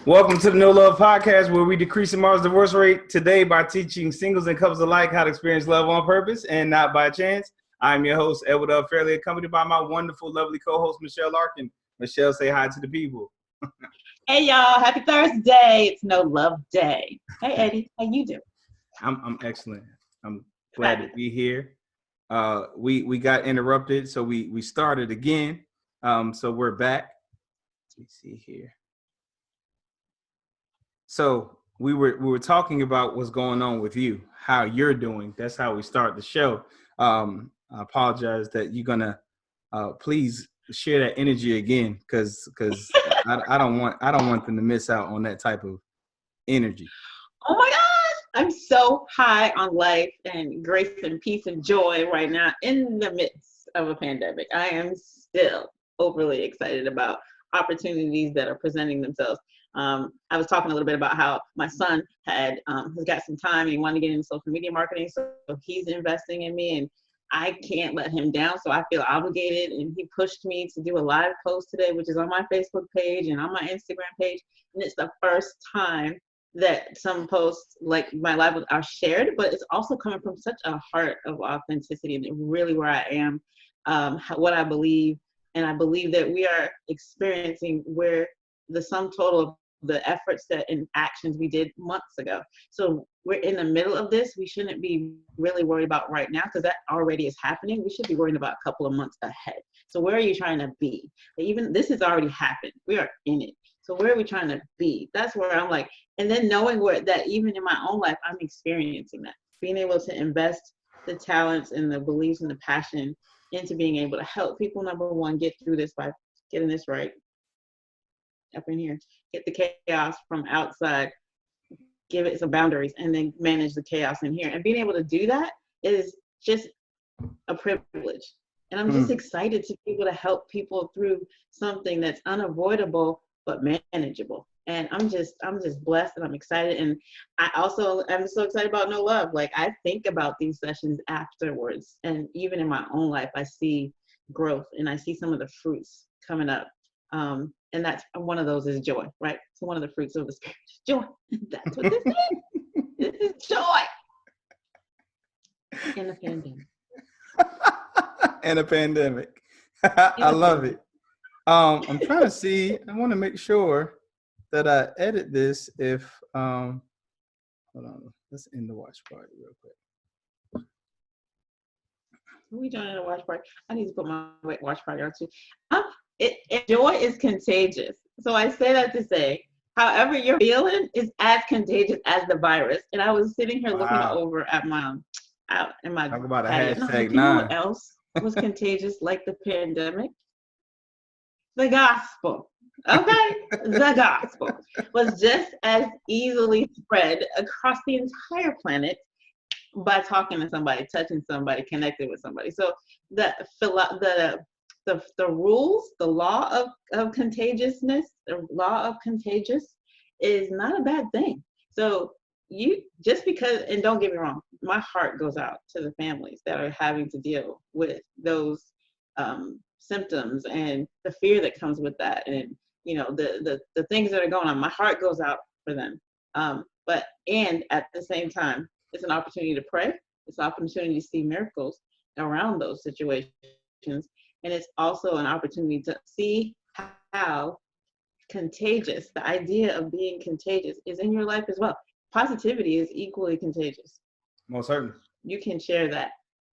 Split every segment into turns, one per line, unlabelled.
Welcome to the No Love Podcast, where we decrease tomorrow's divorce rate today by teaching singles and couples alike how to experience love on purpose and not by chance. I'm your host, Edward L. Fairley, accompanied by my wonderful, lovely co-host, Michelle Larkin. Michelle, say hi to the people.
Hey y'all, happy Thursday. It's No Love Day. Hey Eddie, how you doing?
I'm excellent. I'm glad to be here. We got interrupted, so we started again. So we're back. Let me see here. So we were talking about what's going on with you, how you're doing. That's how we start the show. I apologize that you're gonna please share that energy again, because I don't want them to miss out on that type of energy.
Oh my gosh, I'm so high on life and grace and peace and joy right now in the midst of a pandemic. I am still overly excited about opportunities that are presenting themselves. I was talking a little bit about how my son has got some time and he wanted to get into social media marketing, so he's investing in me and I can't let him down, so I feel obligated, and he pushed me to do a live post today, which is on my Facebook page and on my Instagram page, and it's the first time that some posts like my live are shared, but it's also coming from such a heart of authenticity and really where I am, what I believe, and I believe that we are experiencing where the sum total of the efforts that and actions we did months ago. So we're in the middle of this. We shouldn't be really worried about right now because that already is happening. We should be worrying about a couple of months ahead. So where are you trying to be? Even this has already happened. We are in it. So where are we trying to be? That's where I'm like, and then knowing where that even in my own life, I'm experiencing that. Being able to invest the talents and the beliefs and the passion into being able to help people, number one, get through this by getting this right up in here, get the chaos from outside, give it some boundaries, and then manage the chaos in here. And being able to do that is just a privilege. And I'm just excited to be able to help people through something that's unavoidable but manageable. And I'm just blessed and I'm excited. And I also am so excited about No Love. Like I think about these sessions afterwards. And even in my own life, I see growth and I see some of the fruits coming up. And that's one of those is joy, right? So one of the fruits of the spirit is joy. That's what this is. This is joy in the pandemic.
And a pandemic. I love it. I'm trying to see. I want to make sure that I edit this. If hold on, let's end the watch party real quick.
Are we joining a watch party? I need to put my watch party on too. Joy is contagious. So I say that to say, however you're feeling is as contagious as the virus. And I was sitting here looking over at my out in my
talk about a
patio,
hashtag
like, you know what else was contagious like the pandemic? The gospel. Okay, the gospel was just as easily spread across the entire planet by talking to somebody, touching somebody, connecting with somebody. So the rules, the law of contagiousness, the law of contagious is not a bad thing. So you just because, and don't get me wrong, my heart goes out to the families that are having to deal with those symptoms and the fear that comes with that, and you know the things that are going on. My heart goes out for them. But at the same time, it's an opportunity to pray. It's an opportunity to see miracles around those situations. And it's also an opportunity to see how contagious the idea of being contagious is in your life as well. Positivity is equally contagious.
Most certainly.
You can share that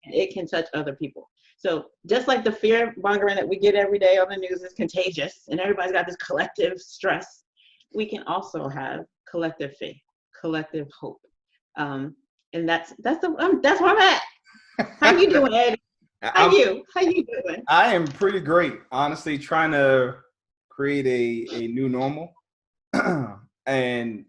and it can touch other people. So just like the fear mongering that we get every day on the news is contagious and everybody's got this collective stress, we can also have collective faith, collective hope. And that's where I'm at. How you doing, Eddie? How you doing?
I am pretty great, honestly, trying to create a new normal. And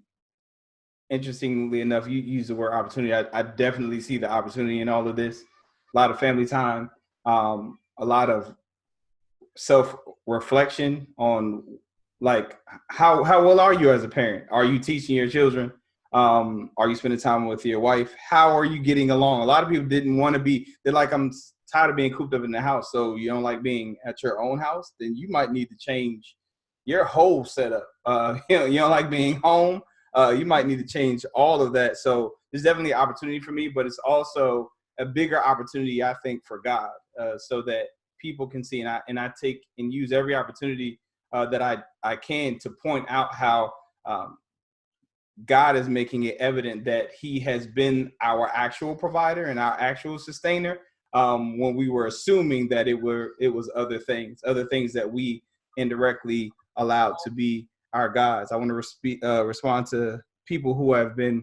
interestingly enough, you use the word opportunity. I definitely see the opportunity in all of this. A lot of family time, a lot of self-reflection on like how well are you as a parent? Are you teaching your children? Are you spending time with your wife? How are you getting along? A lot of people didn't want to be, they're like, I'm tired of being cooped up in the house. So you don't like being at your own house, then you might need to change your whole setup. You don't like being home. You might need to change all of that. So there's definitely an opportunity for me, but it's also a bigger opportunity, I think, for God, so that people can see. And I take and use every opportunity that I can to point out how God is making it evident that he has been our actual provider and our actual sustainer, when we were assuming that it was other things that we indirectly allowed to be our gods. I want to respond to people who have been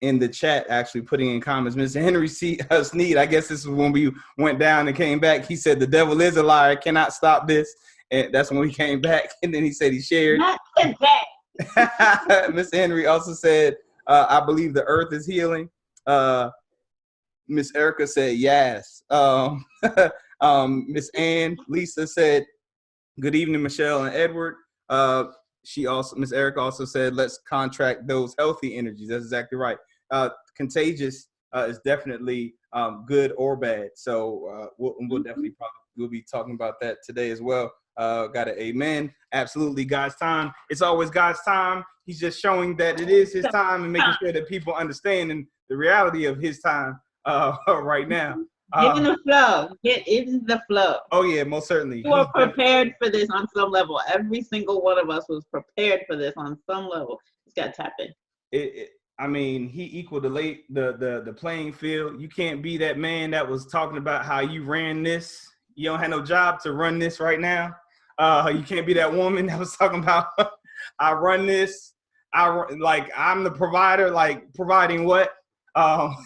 in the chat, actually putting in comments. Mr. Henry Sneed, I guess this is when we went down and came back. He said, the devil is a liar, cannot stop this. And that's when we came back. And then he said he shared.
Not today.
Mr. Henry also said, I believe the earth is healing. Miss Erica said, yes. Miss Ann, Lisa said, good evening, Michelle and Edward. Miss Erica also said, let's contract those healthy energies. That's exactly right. Contagious is definitely good or bad. So we'll definitely we'll be talking about that today as well. Got an amen. Absolutely, God's time. It's always God's time. He's just showing that it is his time and making sure that people understand and the reality of his time right now.
Get in the flow. Get in the flow.
Oh yeah, most certainly.
You were prepared for this on some level. Every single one of us was prepared for this on some level. It's got to tap in.
I mean, he equaled the playing field. You can't be that man that was talking about how you ran this. You don't have no job to run this right now. You can't be that woman that was talking about I run this. I'm the provider. Like, providing what?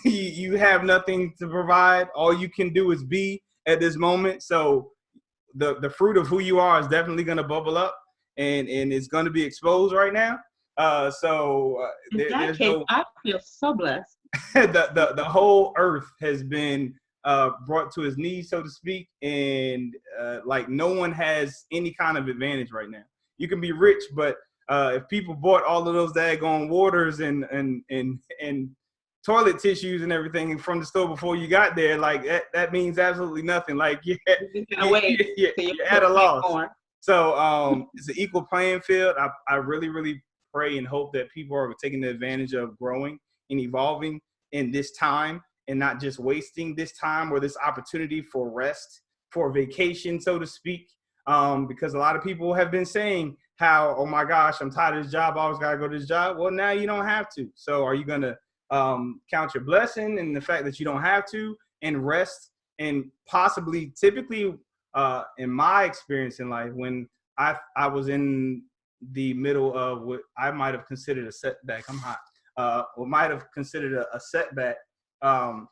You have nothing to provide. All you can do is be at this moment. So the fruit of who you are is definitely going to bubble up, and it's going to be exposed right now.
In that case, I feel so blessed.
the whole earth has been brought to his knees, so to speak, and like no one has any kind of advantage right now. You can be rich, but if people bought all of those daggone waters and toilet tissues and everything from the store before you got there, like that means absolutely nothing. Like you're at a loss. So it's an equal playing field. I really, really pray and hope that people are taking the advantage of growing and evolving in this time and not just wasting this time or this opportunity for rest, for vacation, so to speak. Because a lot of people have been saying how, oh my gosh, I'm tired of this job. I always got to go to this job. Well, now you don't have to. So are you going to count your blessing and the fact that you don't have to and rest and possibly typically in my experience in life, when I was in the middle of what I might have considered a setback. I'm hot. Or might have considered a setback. I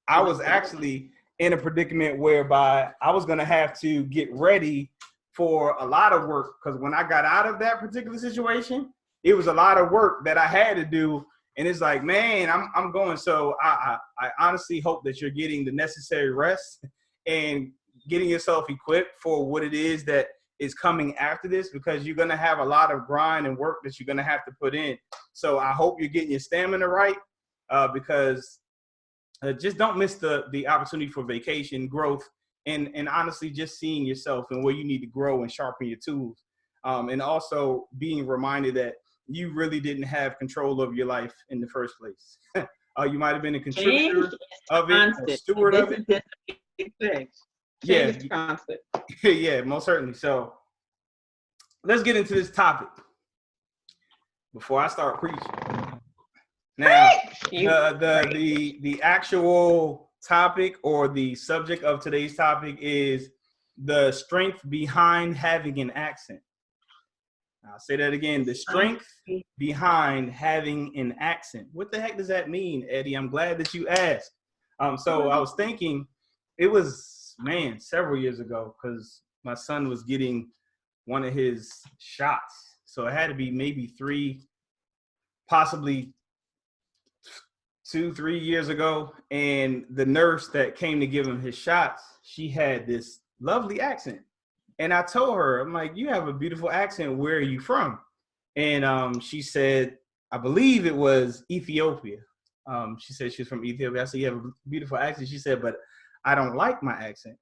was actually in a predicament whereby I was going to have to get ready for a lot of work, because when I got out of that particular situation, it was a lot of work that I had to do. And it's like, man, I'm going. So I honestly hope that you're getting the necessary rest and getting yourself equipped for what it is that is coming after this, because you're going to have a lot of grind and work that you're going to have to put in. So I hope you're getting your stamina right, because just don't miss the opportunity for vacation, growth, and honestly just seeing yourself and where you need to grow and sharpen your tools. And also being reminded that you really didn't have control of your life in the first place. You might have been a contributor of it, a steward of it. Yeah, yeah, most certainly. So let's get into this topic before I start preaching. Now, the actual topic or the subject of today's topic is the strength behind having an accent. I'll say that again, the strength behind having an accent. What the heck does that mean, Eddie? I'm glad that you asked. So I was thinking, it was, several years ago, because my son was getting one of his shots. So it had to be maybe 3, possibly 2-3 years ago. And the nurse that came to give him his shots, she had this lovely accent. And I told her, I'm like, you have a beautiful accent. Where are you from? And she said, I believe it was Ethiopia. She said she's from Ethiopia. I said, you have a beautiful accent. She said, but I don't like my accent.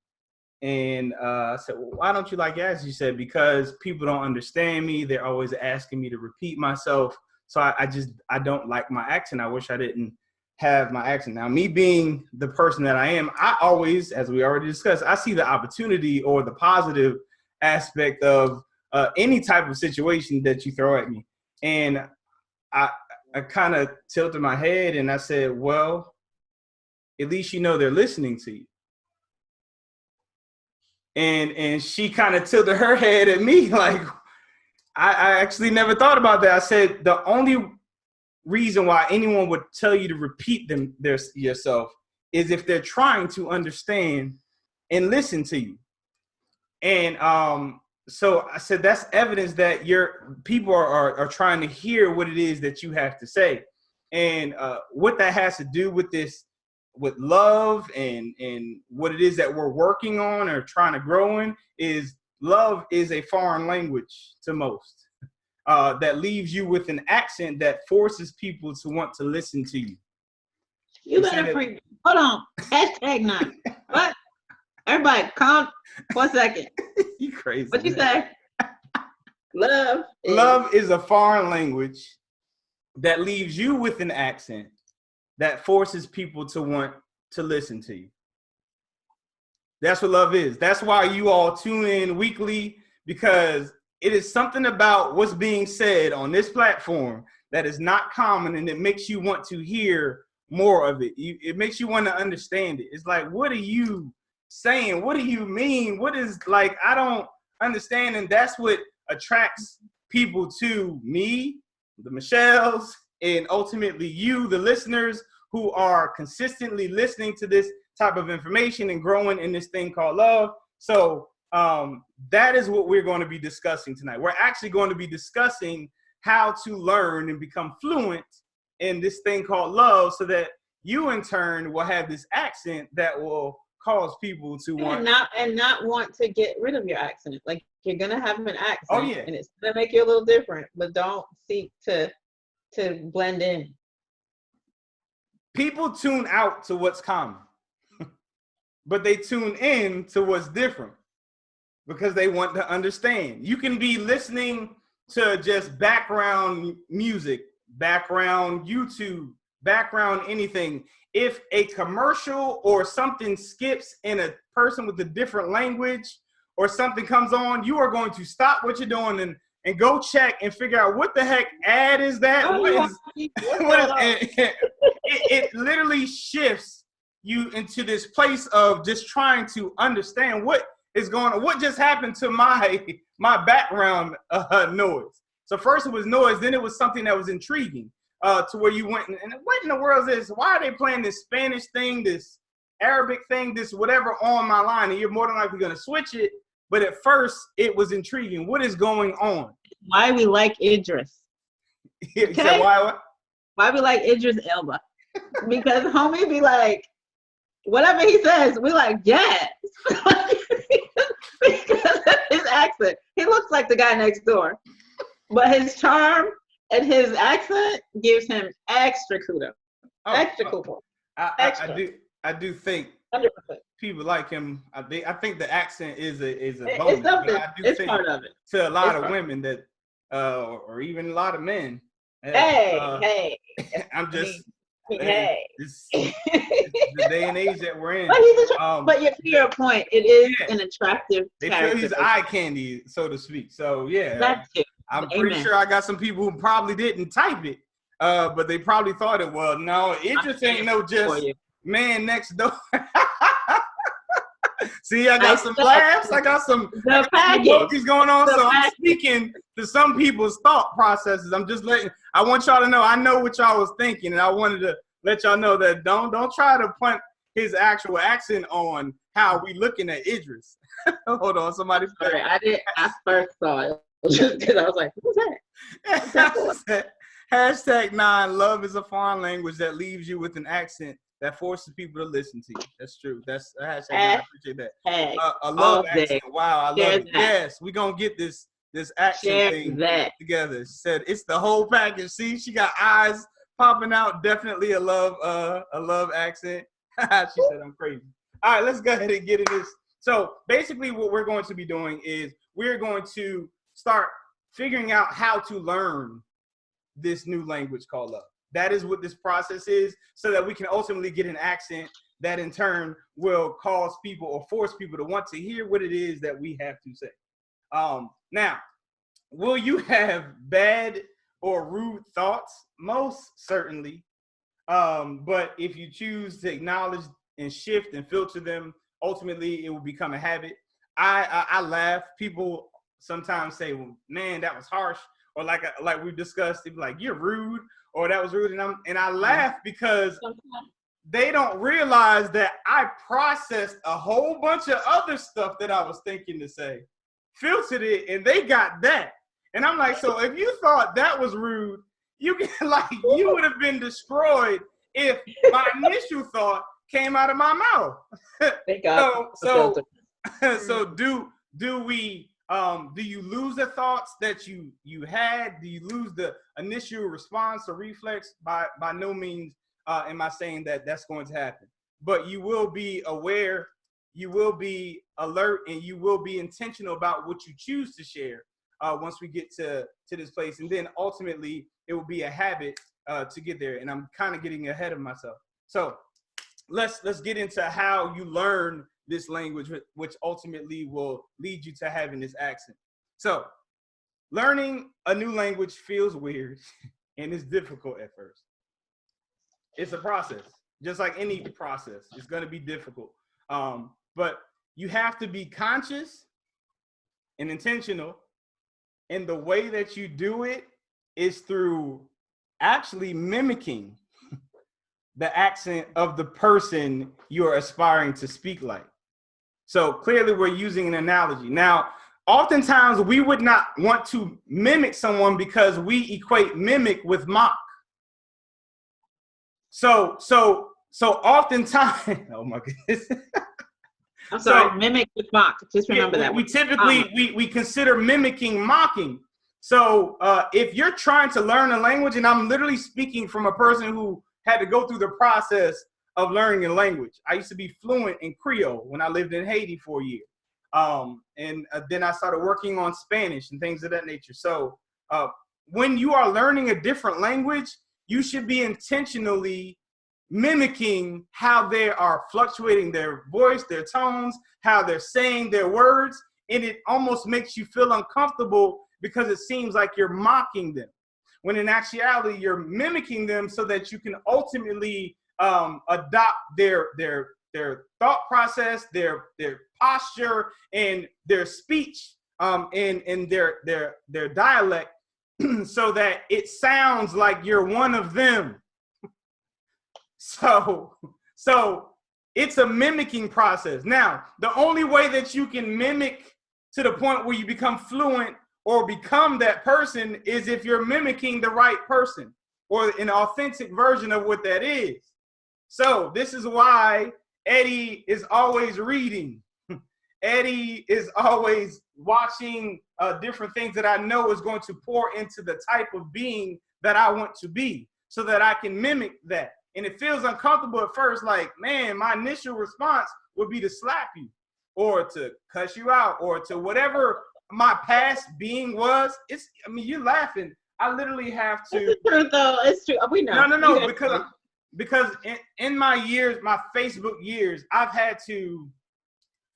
And I said, well, why don't you like your accent? She said, because people don't understand me. They're always asking me to repeat myself. So I don't like my accent. I wish I didn't have my accent. Now, me being the person that I am, I always, as we already discussed, I see the opportunity or the positive aspect of any type of situation that you throw at me. And I, I kind of tilted my head and I said, well, at least you know they're listening to you. And she kind of tilted her head at me like, I actually never thought about that. I said the only reason why anyone would tell you to repeat yourself is if they're trying to understand and listen to you. And so I said that's evidence that your people are trying to hear what it is that you have to say. And what that has to do with this, with love and what it is that we're working on or trying to grow in, is love is a foreign language to most. That leaves you with an accent that forces people to want to listen to you.
You better hold on. #9. What? Everybody, calm 1 second.
You crazy.
What you say?
Love is a foreign language that leaves you with an accent that forces people to want to listen to you. That's what love is. That's why you all tune in weekly, because it is something about what's being said on this platform that is not common, and it makes you want to hear more of it. It makes you want to understand it. It's like, what are you saying? What do you mean? What is, like, I don't understand. And that's what attracts people to me, the Michelles, and ultimately you, the listeners, who are consistently listening to this type of information and growing in this thing called love. So that is what we're going to be discussing tonight. We're actually going to be discussing how to learn and become fluent in this thing called love, so that you in turn will have this accent that will cause people to want
and not want to get rid of your accent. Like, you're gonna have an accent,
oh yeah,
and it's gonna make you a little different, but don't seek to blend in.
People tune out to what's common, but they tune in to what's different because they want to understand. You can be listening to just background music, background YouTube, background anything. If a commercial or something skips in a person with a different language or something comes on, you are going to stop what you're doing and go check and figure out what the heck ad is that? It literally shifts you into this place of just trying to understand what is going on. What just happened to my background noise? So first it was noise, then it was something that was intriguing to where you went and what in the world is this? Why are they playing this Spanish thing, this Arabic thing, this whatever on my line? And you're more than likely going to switch it. But at first it was intriguing. What is going on?
Why we like Idris.
You said why what?
Why we like Idris Elba. Because homie be like, whatever he says, we like, yes. Because of his accent. He looks like the guy next door. But his charm and his accent gives him extra kudos. Extra kudos.
I do think
100%.
people like him. I think the accent is a bonus.
It's something. It's
think
part of it.
To a lot of women that, or even a lot of men.
Hey.
I'm just.
Hey.
It's the day and age that we're in.
But to your point, it is an attractive
They
character.
feel he's eye candy, so to speak. So yeah,
That's it.
I'm pretty sure I got some people who probably didn't type it, but they probably thought it. Well, no, it just ain't no just man next door. See, I got some laughs. I got some emojis going on. So I'm speaking to some people's thought processes. I'm just I want y'all to know, I know what y'all was thinking, and I wanted to let y'all know that don't try to punt his actual accent on how we looking at Idris. Hold on, somebody.
Sorry, I first saw it just because I was like, who's that?
#9, love is a foreign language that leaves you with an accent that forces people to listen to you. That's true. That's a hashtag. I appreciate that. A love accent. Wow, I love it. Yes, we're gonna get this accent thing together. She said it's the whole package. See, she got eyes popping out. Definitely a love accent. She said I'm crazy. All right, let's go ahead and get into this So basically what we're going to be doing is we're going to start figuring out how to learn this new language called love. That is what this process is, so that we can ultimately get an accent that in turn will cause people or force people to want to hear what it is that we have to say. Now, will you have bad or rude thoughts? Most certainly. But if you choose to acknowledge and shift and filter them, ultimately it will become a habit. I laugh. People sometimes say, "Well, man, that was harsh," or like we discussed, they'd be like, "You're rude," or "That was rude," and I laugh because they don't realize that I processed a whole bunch of other stuff that I was thinking to say, filtered it, and they got that. And I'm like, so if you thought that was rude, you would have been destroyed if my initial thought came out of my mouth.
Thank God.
So do we do you lose the thoughts that you had? Do you lose the initial response or reflex? By no means am I saying that that's going to happen, but you will be aware, you will be alert, and you will be intentional about what you choose to share once we get to this place. And then ultimately it will be a habit to get there. And I'm kind of getting ahead of myself. So let's get into how you learn this language, which ultimately will lead you to having this accent. So learning a new language feels weird and it's difficult at first. It's a process, just like any process. It's going to be difficult. But you have to be conscious and intentional. And the way that you do it is through actually mimicking the accent of the person you're aspiring to speak like. So clearly we're using an analogy. Now, oftentimes we would not want to mimic someone because we equate mimic with mock. So oftentimes, oh my goodness.
I'm sorry, mimic with mock. Just remember that.
We typically we consider mimicking mocking. So if you're trying to learn a language, and I'm literally speaking from a person who had to go through the process of learning a language. I used to be fluent in Creole when I lived in Haiti for a year. And then I started working on Spanish and things of that nature. So when you are learning a different language, you should be intentionally mimicking how they are fluctuating their voice, their tones, how they're saying their words. And it almost makes you feel uncomfortable because it seems like you're mocking them, when in actuality, you're mimicking them so that you can ultimately adopt their thought process, their posture, and their speech, and their dialect, so that it sounds like you're one of them. So it's a mimicking process. Now, the only way that you can mimic to the point where you become fluent or become that person is if you're mimicking the right person or an authentic version of what that is. So this is why Eddie is always reading. Eddie is always watching different things that I know is going to pour into the type of being that I want to be, so that I can mimic that. And it feels uncomfortable at first, like, man, my initial response would be to slap you or to cuss you out or to whatever my past being was. You're laughing. I literally have to.
It's true, though. It's true. We know.
No, because in my years, my Facebook years, I've had to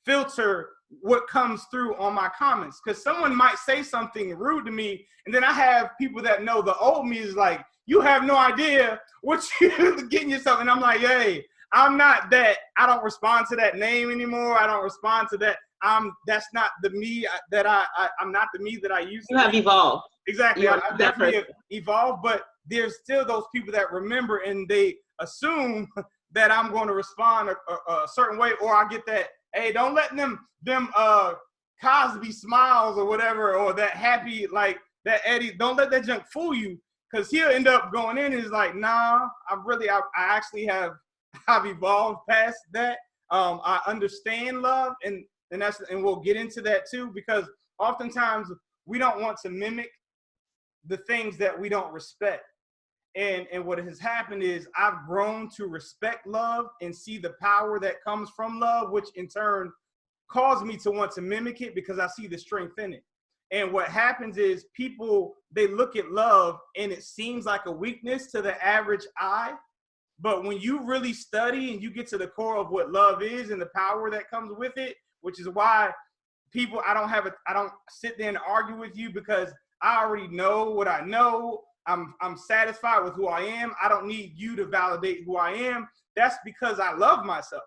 filter what comes through on my comments, because someone might say something rude to me, and then I have people that know the old me is like, you have no idea what you're getting yourself. And I'm like, hey, I'm not that. I don't respond to that name anymore. I don't respond to that. That's not the me that I'm not the me that I used to.
You have evolved.
Exactly. I definitely have evolved, but there's still those people that remember and they assume that I'm going to respond a certain way, or I get that, hey, don't let them Cosby smiles or whatever, or that happy, like that Eddie, don't let that junk fool you. Because he'll end up going in and is like, nah, I actually I've evolved past that. I understand love, and we'll get into that too, because oftentimes we don't want to mimic the things that we don't respect. And what has happened is I've grown to respect love and see the power that comes from love, which in turn cause me to want to mimic it because I see the strength in it. And what happens is people, they look at love and it seems like a weakness to the average eye. But when you really study and you get to the core of what love is and the power that comes with it, which is why people, I don't sit there and argue with you, because I already know what I know. I'm satisfied with who I am. I don't need you to validate who I am. That's because I love myself.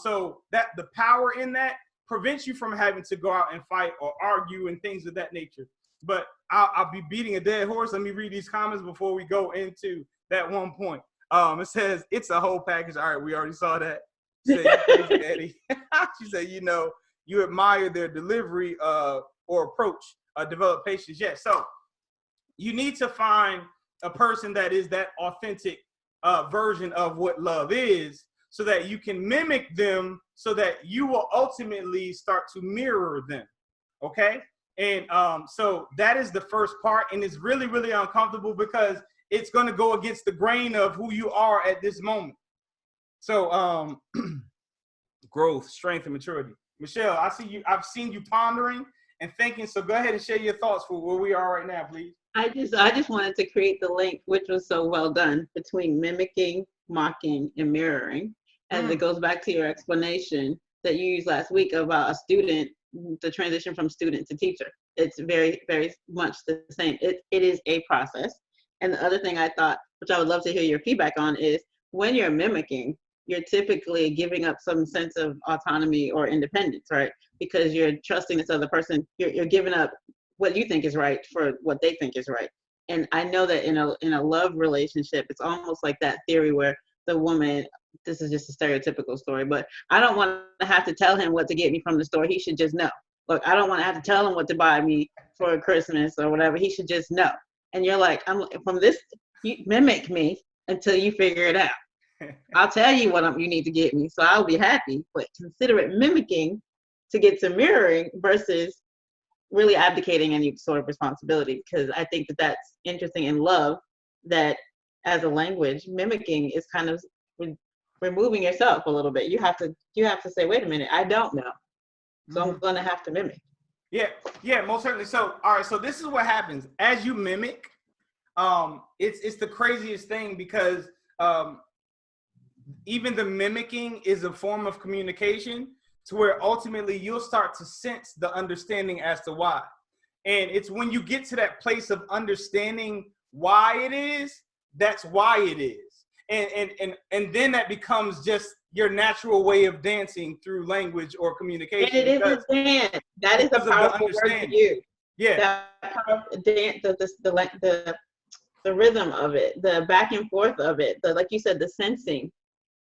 So that the power in that prevents you from having to go out and fight or argue and things of that nature. But I'll be beating a dead horse. Let me read these comments before we go into that one point. It says, it's a whole package. All right, we already saw that. She said, you crazy, Eddie. She said, you admire their delivery or approach, develop patience. Yeah, so you need to find a person that is that authentic version of what love is, so that you can mimic them, so that you will ultimately start to mirror them. Okay? And so that is the first part. And it's really, really uncomfortable because it's going to go against the grain of who you are at this moment. So growth, strength, and maturity. Michelle, I've seen you pondering and thinking. So go ahead and share your thoughts for where we are right now, please.
I just wanted to create the link, which was so well done, between mimicking, mocking, and mirroring. As it goes back to your explanation that you used last week about a student, the transition from student to teacher. It's very, very much the same. It is a process. And the other thing I thought, which I would love to hear your feedback on, is when you're mimicking, you're typically giving up some sense of autonomy or independence, right? Because you're trusting this other person. You're giving up what you think is right for what they think is right. And I know that in a love relationship, it's almost like that theory where the woman, this is just a stereotypical story, but I don't want to have to tell him what to get me from the store. He should just know. Look, I don't want to have to tell him what to buy me for Christmas or whatever. He should just know. And you're like, I'm from this, you mimic me until you figure it out. I'll tell you what you need to get me, so I'll be happy. But consider it mimicking to get to mirroring versus really abdicating any sort of responsibility. Because I think that that's interesting in love, that as a language, mimicking is kind of removing yourself a little bit. You have to say, wait a minute, I don't know, so I'm going to have to mimic.
Yeah, most certainly. So, all right, so this is what happens as you mimic. It's the craziest thing, because even the mimicking is a form of communication, to where ultimately you'll start to sense the understanding as to why. And it's when you get to that place of understanding why it is, that's why it is. And then that becomes just your natural way of dancing through language or communication.
And it is a dance. That is a powerful word to use.
Yeah.
That powerful dance, the rhythm of it, the back and forth of it, like you said, the sensing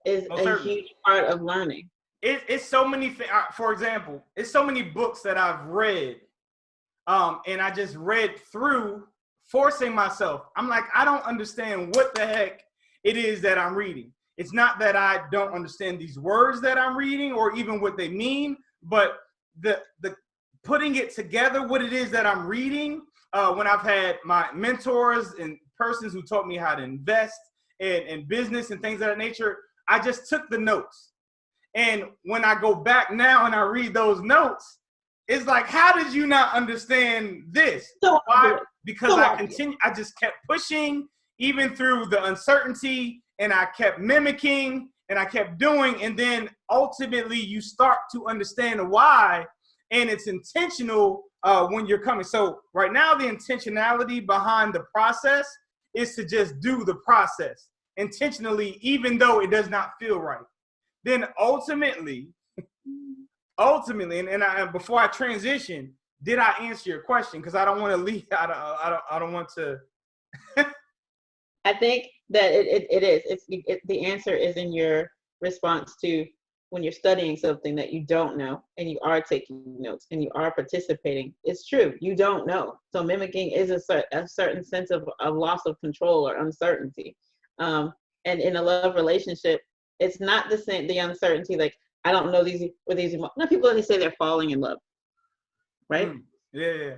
is a huge part of learning.
It's so many things. For example, it's so many books that I've read, and I just read through, forcing myself. I'm like, I don't understand what the heck it is that I'm reading. It's not that I don't understand these words that I'm reading or even what they mean, but the putting it together, what it is that I'm reading. When I've had my mentors and persons who taught me how to invest in business and things of that nature, I just took the notes. And when I go back now and I read those notes, it's like, how did you not understand this?
So
why? Because I just kept pushing, even through the uncertainty, and I kept mimicking and I kept doing. And then ultimately you start to understand why, and it's intentional when you're coming. So right now, the intentionality behind the process is to just do the process intentionally, even though it does not feel right. Then ultimately, and before I transition, did I answer your question? Because I don't want to leave. I don't want to.
I think that it is. The answer is in your response to when you're studying something that you don't know and you are taking notes and you are participating. It's true. You don't know. So mimicking is a certain sense of loss of control or uncertainty. And in a love relationship, it's not the same. The uncertainty, like, I don't know these. No, people they say they're falling in love, right?
Yeah.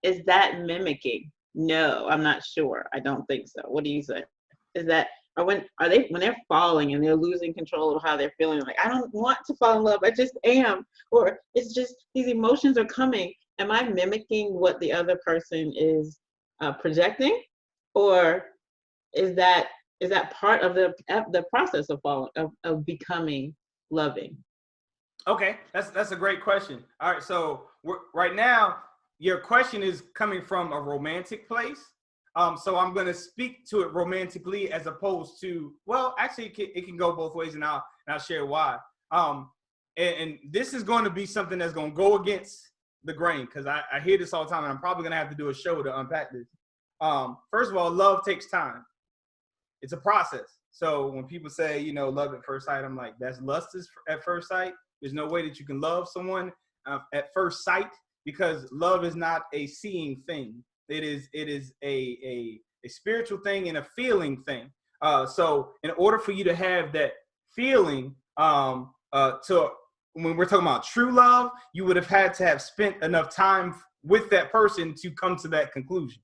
Is that mimicking? No, I'm not sure. I don't think so. What do you say? Is that or when they're falling and they're losing control of how they're feeling, like, I don't want to fall in love, I just am, or it's just these emotions are coming. Am I mimicking what the other person is projecting, or is that part of the process of falling, of becoming loving?
Okay, that's a great question. All right, so right now your question is coming from a romantic place. So I'm going to speak to it romantically as opposed to, well, actually it can go both ways, and I'll share why. And this is going to be something that's going to go against the grain, because I hear this all the time, and I'm probably going to have to do a show to unpack this. First of all, love takes time. It's a process. So when people say, love at first sight, I'm like, that's lust at first sight. There's no way that you can love someone at first sight, because love is not a seeing thing. It is a spiritual thing and a feeling thing. So in order for you to have that feeling, to when we're talking about true love, you would have had to have spent enough time with that person to come to that conclusion.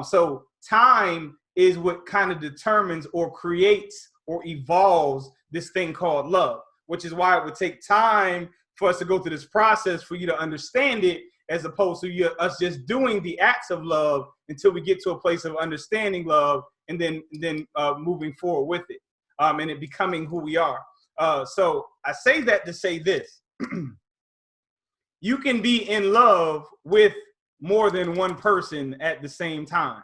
So time is what kind of determines or creates or evolves this thing called love, which is why it would take time for us to go through this process for you to understand it, as opposed to us just doing the acts of love until we get to a place of understanding love, and then moving forward with it, and it becoming who we are. So I say that to say this. You can be in love with more than one person at the same time.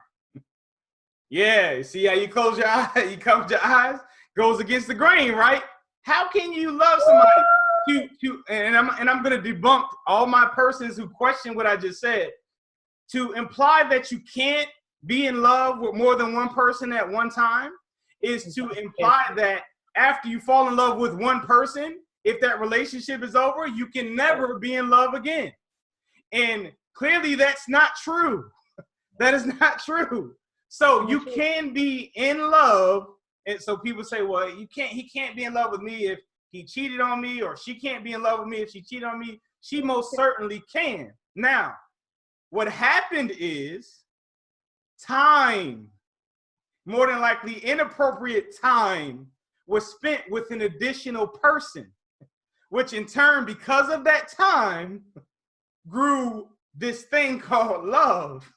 Yeah, see how you close your eyes, you cover your eyes, goes against the grain, right? How can you love somebody and I'm gonna debunk all my persons who question what I just said, to imply that you can't be in love with more than one person at one time is to imply that after you fall in love with one person, if that relationship is over, you can never be in love again. And clearly that's not true. That is not true. So you can be in love. And so people say, well, he can't be in love with me if he cheated on me, or she can't be in love with me if she cheated on me. She most certainly can. Now, what happened is time, more than likely inappropriate time, was spent with an additional person, which in turn, because of that time, grew this thing called love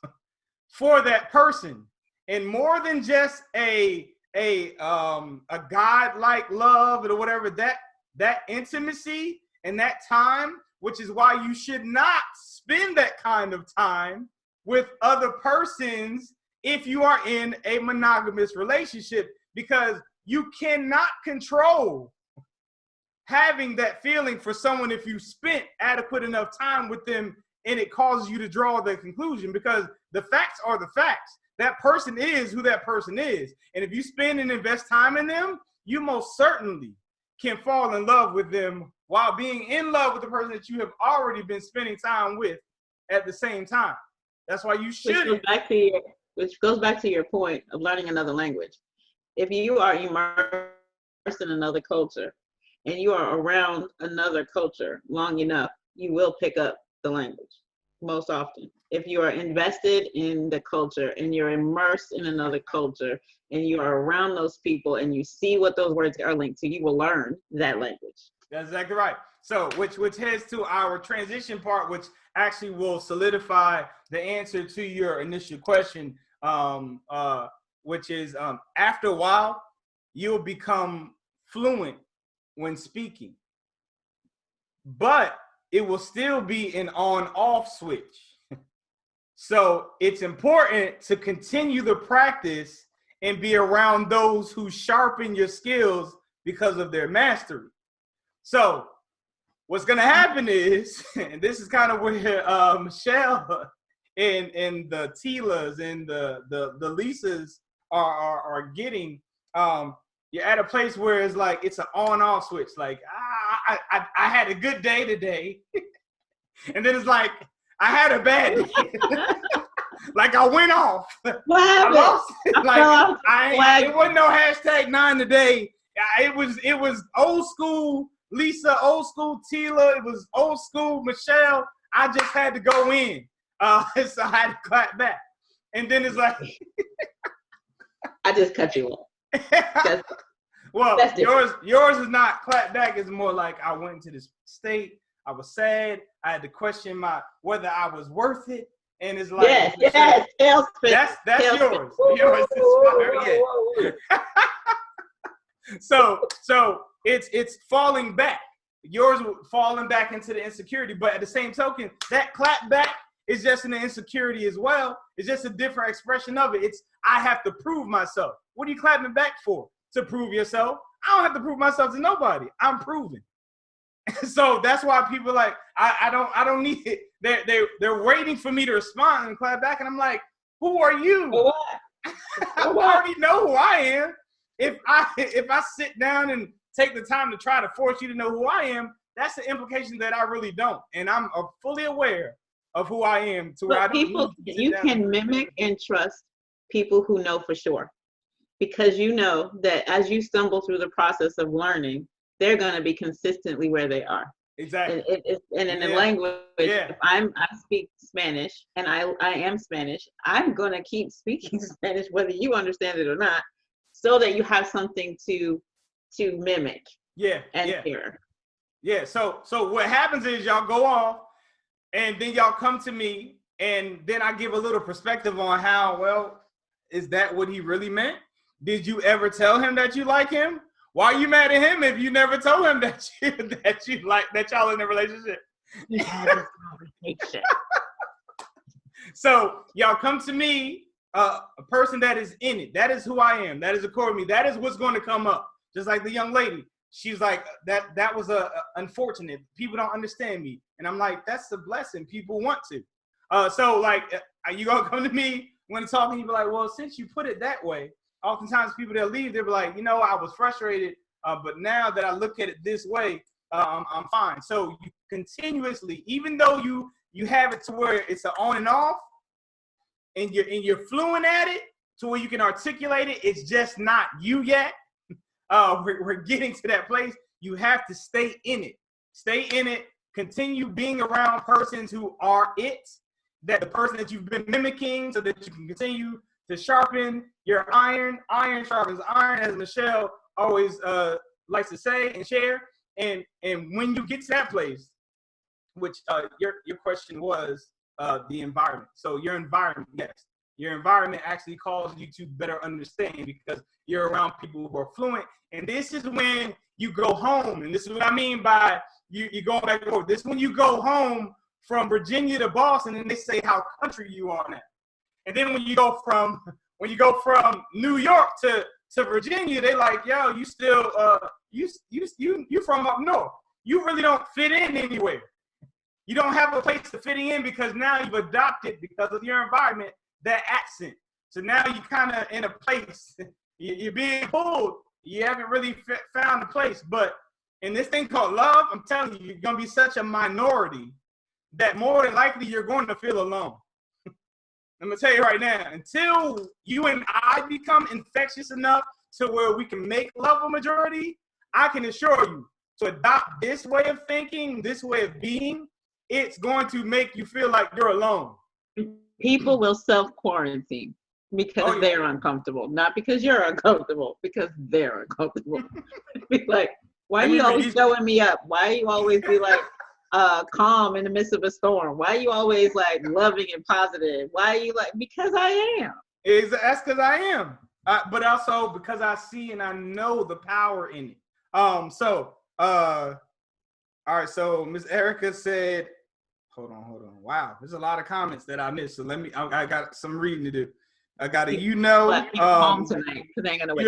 for that person. And more than just a God-like love or whatever, that intimacy and that time, which is why you should not spend that kind of time with other persons if you are in a monogamous relationship, because you cannot control having that feeling for someone if you spent adequate enough time with them and it causes you to draw the conclusion, because the facts are the facts. That person is who that person is. And if you spend and invest time in them, you most certainly can fall in love with them while being in love with the person that you have already been spending time with at the same time. That's why you should.
Which goes back to your point of learning another language. If you are immersed in another culture and you are around another culture long enough, you will pick up the language most often. If you are invested in the culture and you're immersed in another culture and you are around those people and you see what those words are linked to, you will learn that language.
That's exactly right. So which heads to our transition part, which actually will solidify the answer to your initial question, which is after a while, you'll become fluent when speaking, but it will still be an on-off switch. So it's important to continue the practice and be around those who sharpen your skills because of their mastery. So what's going to happen is, and this is kind of where Michelle and the Tilas and the Lisas are getting, you're at a place where it's like it's an on-off switch. Like, I had a good day today. And then it's like, I had a bad day. Like I went off.
What happened?
I lost. Like it wasn't no #9 today. It was old school Lisa, old school Tila. It was old school Michelle. I just had to go in. So I had to clap back. And then it's like
I just cut you off. Because
Well,
that's different.
yours is not clap back. It's more like I went into this state. I was sad. I had to question whether I was worth it. And it's like,
Yes, yes, tailspin.
that's
Tailspin.
yours. Yours is fire. Yeah. So it's falling back. Yours falling back into the insecurity, but at the same token, that clap back is just an insecurity as well. It's just a different expression of it. It's I have to prove myself. What are you clapping back for? To prove yourself? I don't have to prove myself to nobody. I'm proven. So that's why people are like, I don't need it. They're waiting for me to respond and clap back, and I'm like, who are you?
For what?
I already know who I am. If I sit down and take the time to try to force you to know who I am, that's the implication that I really don't. And I'm fully aware of who I am to where I don't
people, you can mimic and trust people who know for sure, because you know that as you stumble through the process of learning, they're going to be consistently where they are.
Exactly.
And in the language, if I speak Spanish and I am Spanish, I'm going to keep speaking Spanish whether you understand it or not, so that you have something to mimic. And hear.
Yeah. So what happens is y'all go off, and then y'all come to me, and then I give a little perspective on how, well, is that what he really meant? Did you ever tell him that you like him? Why are you mad at him if you never told him that you like that y'all in a relationship?
You had this conversation.
So y'all come to me, a person that is in it. That is who I am. That is according to me. That is what's going to come up. Just like the young lady. She's like, that was unfortunate. People don't understand me. And I'm like, that's a blessing. People want to. So like, you gonna come to me when talking, you be like, well, since you put it that way, oftentimes people that leave, they'll be like, I was frustrated, but now that I look at it this way, I'm fine. So you continuously, even though you have it to where it's an on and off, and you're fluent at it to where you can articulate it, it's just not you yet. We're getting to that place. You have to stay in it. Stay in it. Continue being around persons who are it. That the person that you've been mimicking, so that you can continue to sharpen your iron. Iron sharpens iron, as Michelle always likes to say and share. And when you get to that place, which your question was the environment. So your environment, yes. Your environment actually calls you to better understand because you're around people who are fluent. And this is when you go home. And this is what I mean by you going back and forth. This is when you go home from Virginia to Boston and they say how country you are now. And then when you go from New York to Virginia, they like, yo, you still you from up north. You really don't fit in anywhere. You don't have a place to fit in because now you've adopted, because of your environment, that accent. So now you kind of in a place, you're being pulled. You haven't really found a place. But in this thing called love, I'm telling you, you're going to be such a minority that more than likely you're going to feel alone. I'm going to tell you right now, until you and I become infectious enough to where we can make love a majority, I can assure you, to adopt this way of thinking, this way of being, it's going to make you feel like you're alone.
People will self-quarantine because they're uncomfortable, not because you're uncomfortable, because they're uncomfortable. Be like, why are you always showing me up? Why you always be like calm in the midst of a storm? Why are you always like loving and positive? Why are you like, because I am.
That's because I am. But also because I see and I know the power in it. All right, so Miss Erica said, hold on. Wow, there's a lot of comments that I missed. So I got some reading to do. I got to,
home tonight because I ain't gonna wait.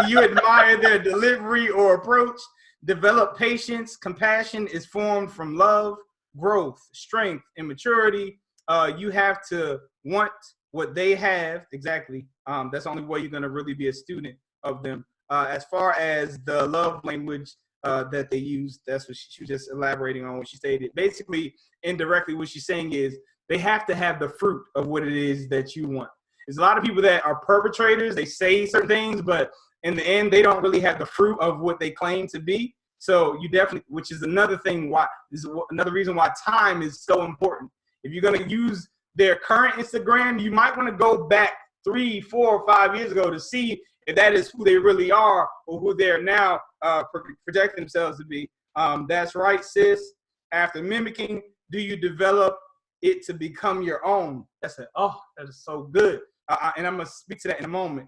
You admire their delivery or approach. Develop patience. Compassion is formed from love, growth, strength, and maturity. You have to want what they have. Exactly. That's the only way you're gonna really be a student of them. As far as the love language that they use, that's what she was just elaborating on what she stated. Basically, indirectly, what she's saying is they have to have the fruit of what it is that you want. There's a lot of people that are perpetrators. They say certain things, but in the end, they don't really have the fruit of what they claim to be. So you definitely, which is another thing another reason why time is so important. If you're going to use their current Instagram, you might want to go back 3, 4, or 5 years ago to see if that is who they really are or who they're now projecting themselves to be. That's right, sis. After mimicking, do you develop it to become your own? That is so good. And I'm going to speak to that in a moment.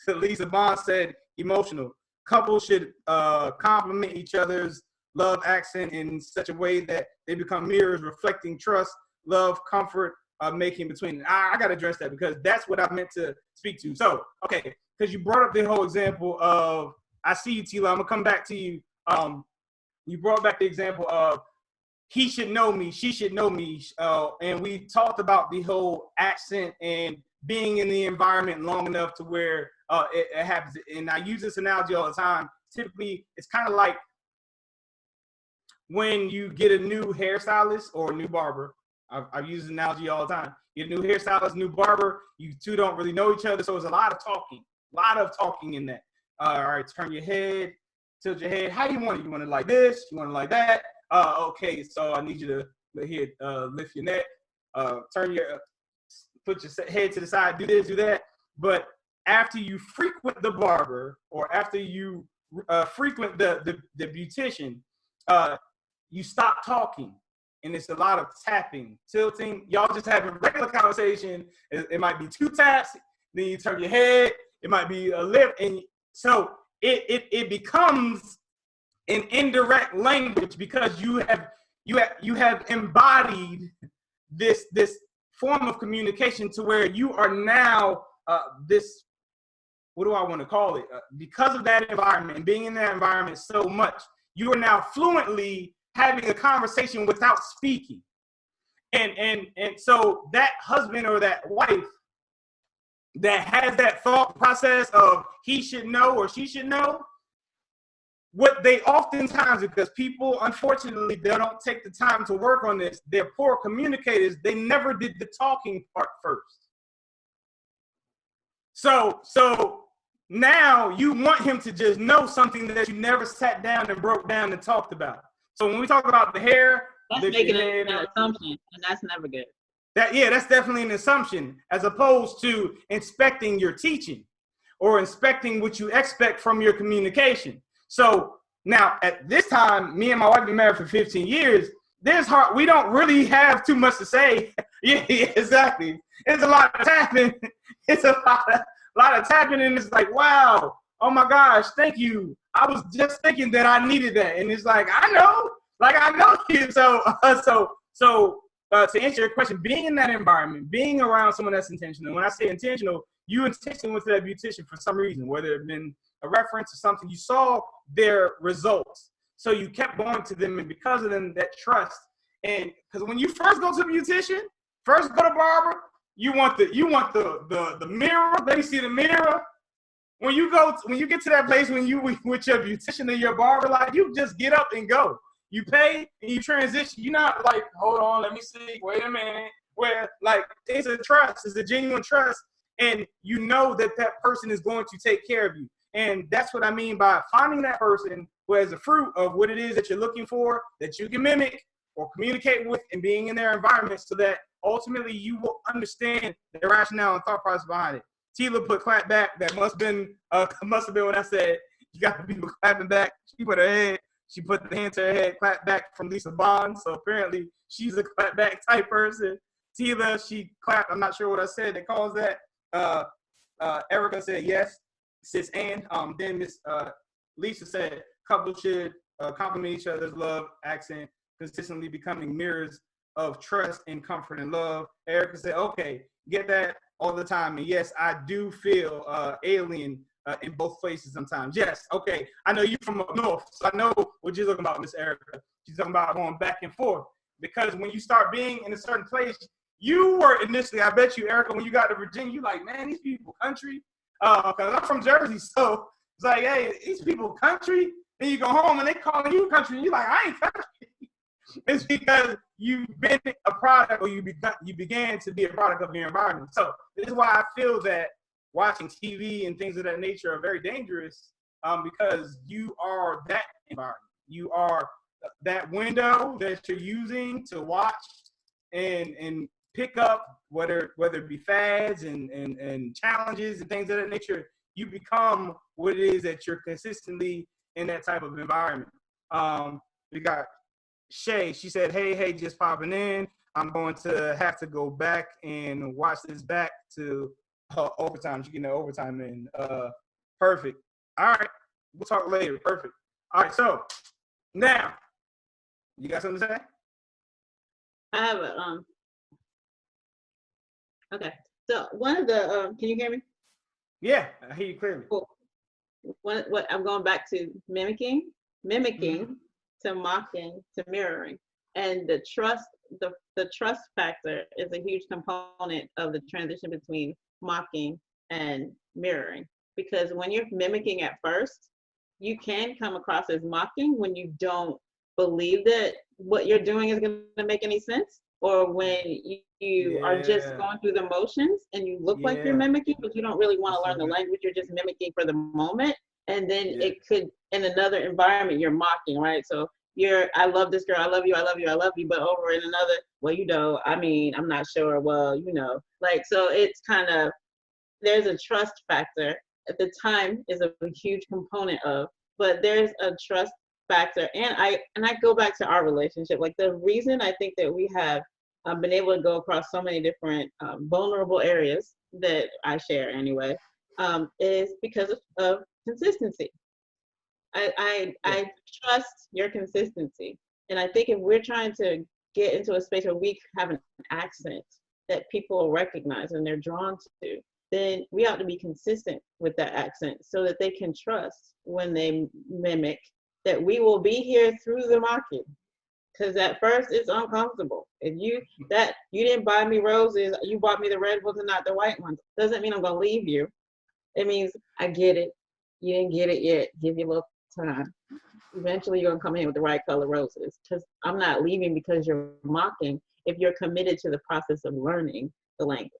Lisa Bond said, emotional. Couples should complement each other's love accent in such a way that they become mirrors reflecting trust, love, comfort, making between. I got to address that because that's what I meant to speak to. So, okay, because you brought up the whole example of, I see you, Tila, I'm going to come back to you. You brought back the example of, he should know me, she should know me. And we talked about the whole accent and being in the environment long enough to where it happens. And I use this analogy all the time. Typically, it's kind of like when you get a new hairstylist or a new barber. I've used the analogy all the time. You get a new hairstylist, new barber, you two don't really know each other, so there's a lot of talking in that. All right, turn your head, tilt your head. How you want it? You want it like this? You want it like that? Okay, so I need you to lift your neck, put your head to the side, do this, do that. But after you frequent the barber or after you frequent the beautician, you stop talking. And it's a lot of tapping, tilting. Y'all just having regular conversation. It might be 2 taps, then you turn your head. It might be a lift. And so it becomes an indirect language because you have embodied this form of communication to where you are now this, what do I want to call it? Because of that environment and being in that environment so much, you are now fluently having a conversation without speaking. And so that husband or that wife that has that thought process of he should know or she should know, what they oftentimes, because people, unfortunately, they don't take the time to work on this. They're poor communicators. They never did the talking part first. So now you want him to just know something that you never sat down and broke down and talked about. So when we talk about the hair,
that's making an assumption, and that's never good.
That's definitely an assumption, as opposed to inspecting your teaching or inspecting what you expect from your communication. So now at this time, me and my wife been married for 15 years. We don't really have too much to say. Yeah, exactly. It's a lot of tapping. It's a lot of tapping, and it's like, wow, oh my gosh, thank you. I was just thinking that I needed that, and it's like, I know you. So to answer your question, being in that environment, being around someone that's intentional. When I say intentional, you intentionally went to that beautician for some reason, whether it been a reference or something. You saw their results, so you kept going to them, and because of them, that trust. And because when you first go to a beautician, first go to barber, you want the mirror. Let me see the mirror. When you get to that place, when you with your beautician and your barber, like, you just get up and go. You pay and you transition. You're not like, hold on, let me see, wait a minute. Where, like, it's a trust, it's a genuine trust, and you know that person is going to take care of you. And that's what I mean by finding that person who has the fruit of what it is that you're looking for, that you can mimic or communicate with, and being in their environment so that ultimately you will understand the rationale and thought process behind it. Tila put clap back. That must have been when I said you got the people clapping back. She put the hand to her head, clap back from Lisa Bond. So apparently she's a clap back type person. Tila, she clapped. I'm not sure what I said that caused that. Erica said yes. Sis and then Miss Lisa said couples should complement each other's love accent, consistently becoming mirrors of trust and comfort and love. Erica said, okay, get that all the time. And yes, I do feel alien in both places sometimes. Yes, okay. I know you from up north, so I know what you're talking about, Miss Erica. She's talking about going back and forth. Because when you start being in a certain place, you were initially, I bet you, Erica, when you got to Virginia, you're like, man, these people country. Because I'm from Jersey, so it's like, hey, these people country. Then you go home and they calling you country, and you're like, I ain't country. It's because you've been a product, or you began to be a product of your environment. So this is why I feel that watching TV and things of that nature are very dangerous, because you are that environment. You are that window that you're using to watch and pick up whether it be fads and challenges and things of that nature, you become what it is that you're consistently in that type of environment. We got Shay. She said, hey, just popping in. I'm going to have to go back and watch this back to overtime. She getting the overtime in. Perfect. All right. We'll talk later. Perfect. All right. So now, you got something to say?
I have okay. So one of the can you hear me?
Yeah, I hear you clearly.
Cool. What I'm going back to mimicking to mocking to mirroring, and the trust factor is a huge component of the transition between mocking and mirroring, because when you're mimicking at first, you can come across as mocking when you don't believe that what you're doing is going to make any sense, or when you are just going through the motions and you look like you're mimicking, but you don't really want to learn the language. You're just mimicking for the moment. And then it could, in another environment, you're mocking, right? So I love this girl, I love you, I love you, I love you. But over in another, well, you know, I mean, I'm not sure. Well, you know, like, so it's kind of, there's a trust factor at the time is a huge component of, but there's a trust factor. And I go back to our relationship. Like, the reason I think that we have been able to go across so many different vulnerable areas that I share anyway, is because of consistency. I trust your consistency. And I think if we're trying to get into a space where we have an accent that people recognize and they're drawn to, then we ought to be consistent with that accent so that they can trust when they mimic that we will be here through the mocking. Because at first it's uncomfortable. If you didn't buy me roses, you bought me the red ones and not the white ones, doesn't mean I'm gonna leave you. It means I get it. You didn't get it yet. Give you a little time. Eventually you're gonna come in with the right color roses. Because I'm not leaving because you're mocking if you're committed to the process of learning the language.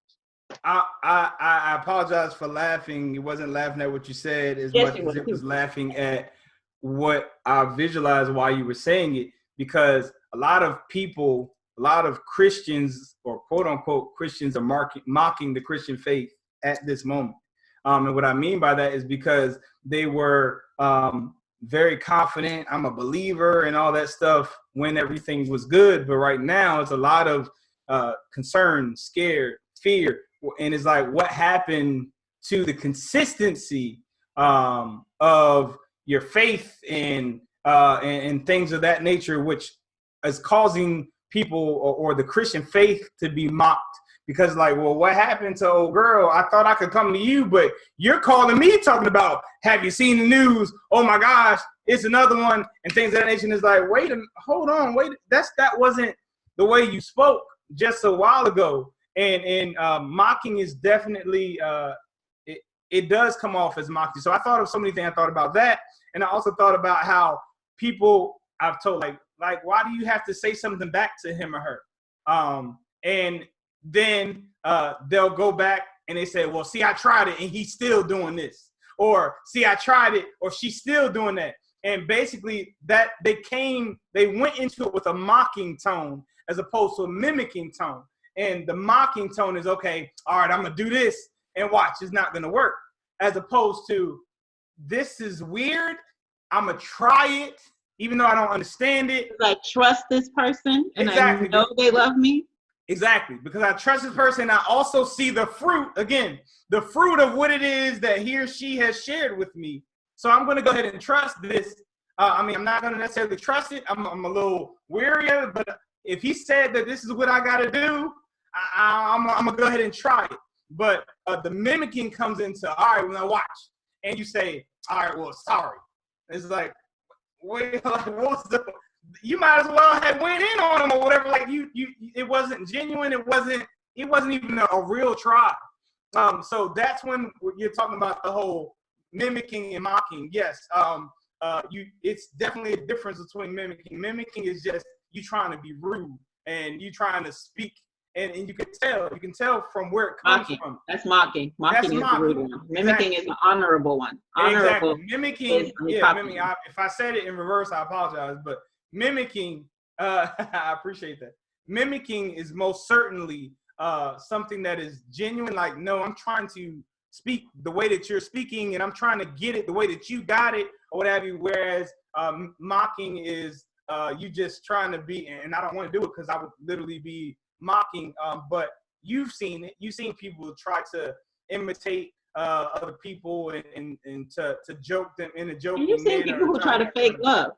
I apologize for laughing. It wasn't laughing at what you said as much as it was laughing at what I visualized while you were saying it, because a lot of people, a lot of Christians or quote unquote Christians are mocking the Christian faith at this moment. And what I mean by that is because they were very confident, I'm a believer and all that stuff when everything was good. But right now it's a lot of concern, scared, fear. And it's like, what happened to the consistency of your faith and things of that nature, which is causing people or the Christian faith to be mocked? Because like, well, what happened to old girl? I thought I could come to you, but you're calling me talking about, have you seen the news? Oh my gosh, it's another one, and things of that nature. Is like, wait a minute, hold on, wait, that wasn't the way you spoke just a while ago. And mocking is definitely, it does come off as mocking. So I thought of so many things. I thought about that. And I also thought about how people I've told, like, why do you have to say something back to him or her? And then they'll go back and they say, well, see, I tried it and he's still doing this. Or see, I tried it, or she's still doing that. And basically that they went into it with a mocking tone as opposed to a mimicking tone. And the mocking tone is, okay, all right, I'm going to do this and watch, it's not going to work. As opposed to, this is weird, I'm going to try it, even though I don't understand it.
I trust this person and exactly. I know they love me.
Exactly, because I trust this person. I also see the fruit, again, the fruit of what it is that he or she has shared with me. So I'm going to go ahead and trust this. I'm not going to necessarily trust it. I'm a little weary of it, but if he said that this is what I got to do, I'm going to go ahead and try it. But the mimicking comes into, all right, when I watch, and you say, all right, well, sorry. It's like, wait, what's the... You might as well have went in on them or whatever. Like it wasn't genuine. It wasn't even a real try. So that's when you're talking about the whole mimicking and mocking. Yes. It's definitely a difference between mimicking. Mimicking is just you trying to be rude and you trying to speak, and you can tell from where it comes from.
That's mocking. Mocking is the rude one. Mimicking is the honorable one. Honorable.
Exactly. Mimicking. Mimicking. If I said it in reverse, I apologize, but mimicking, I appreciate that. Mimicking is most certainly something that is genuine, like, no, I'm trying to speak the way that you're speaking, and I'm trying to get it the way that you got it, or what have you. Whereas mocking is you just trying to be, and I don't want to do it because I would literally be mocking. But you've seen it. You've seen people try to imitate other people and to joke them in a joking
And you've seen
manner.
people who try to fake love.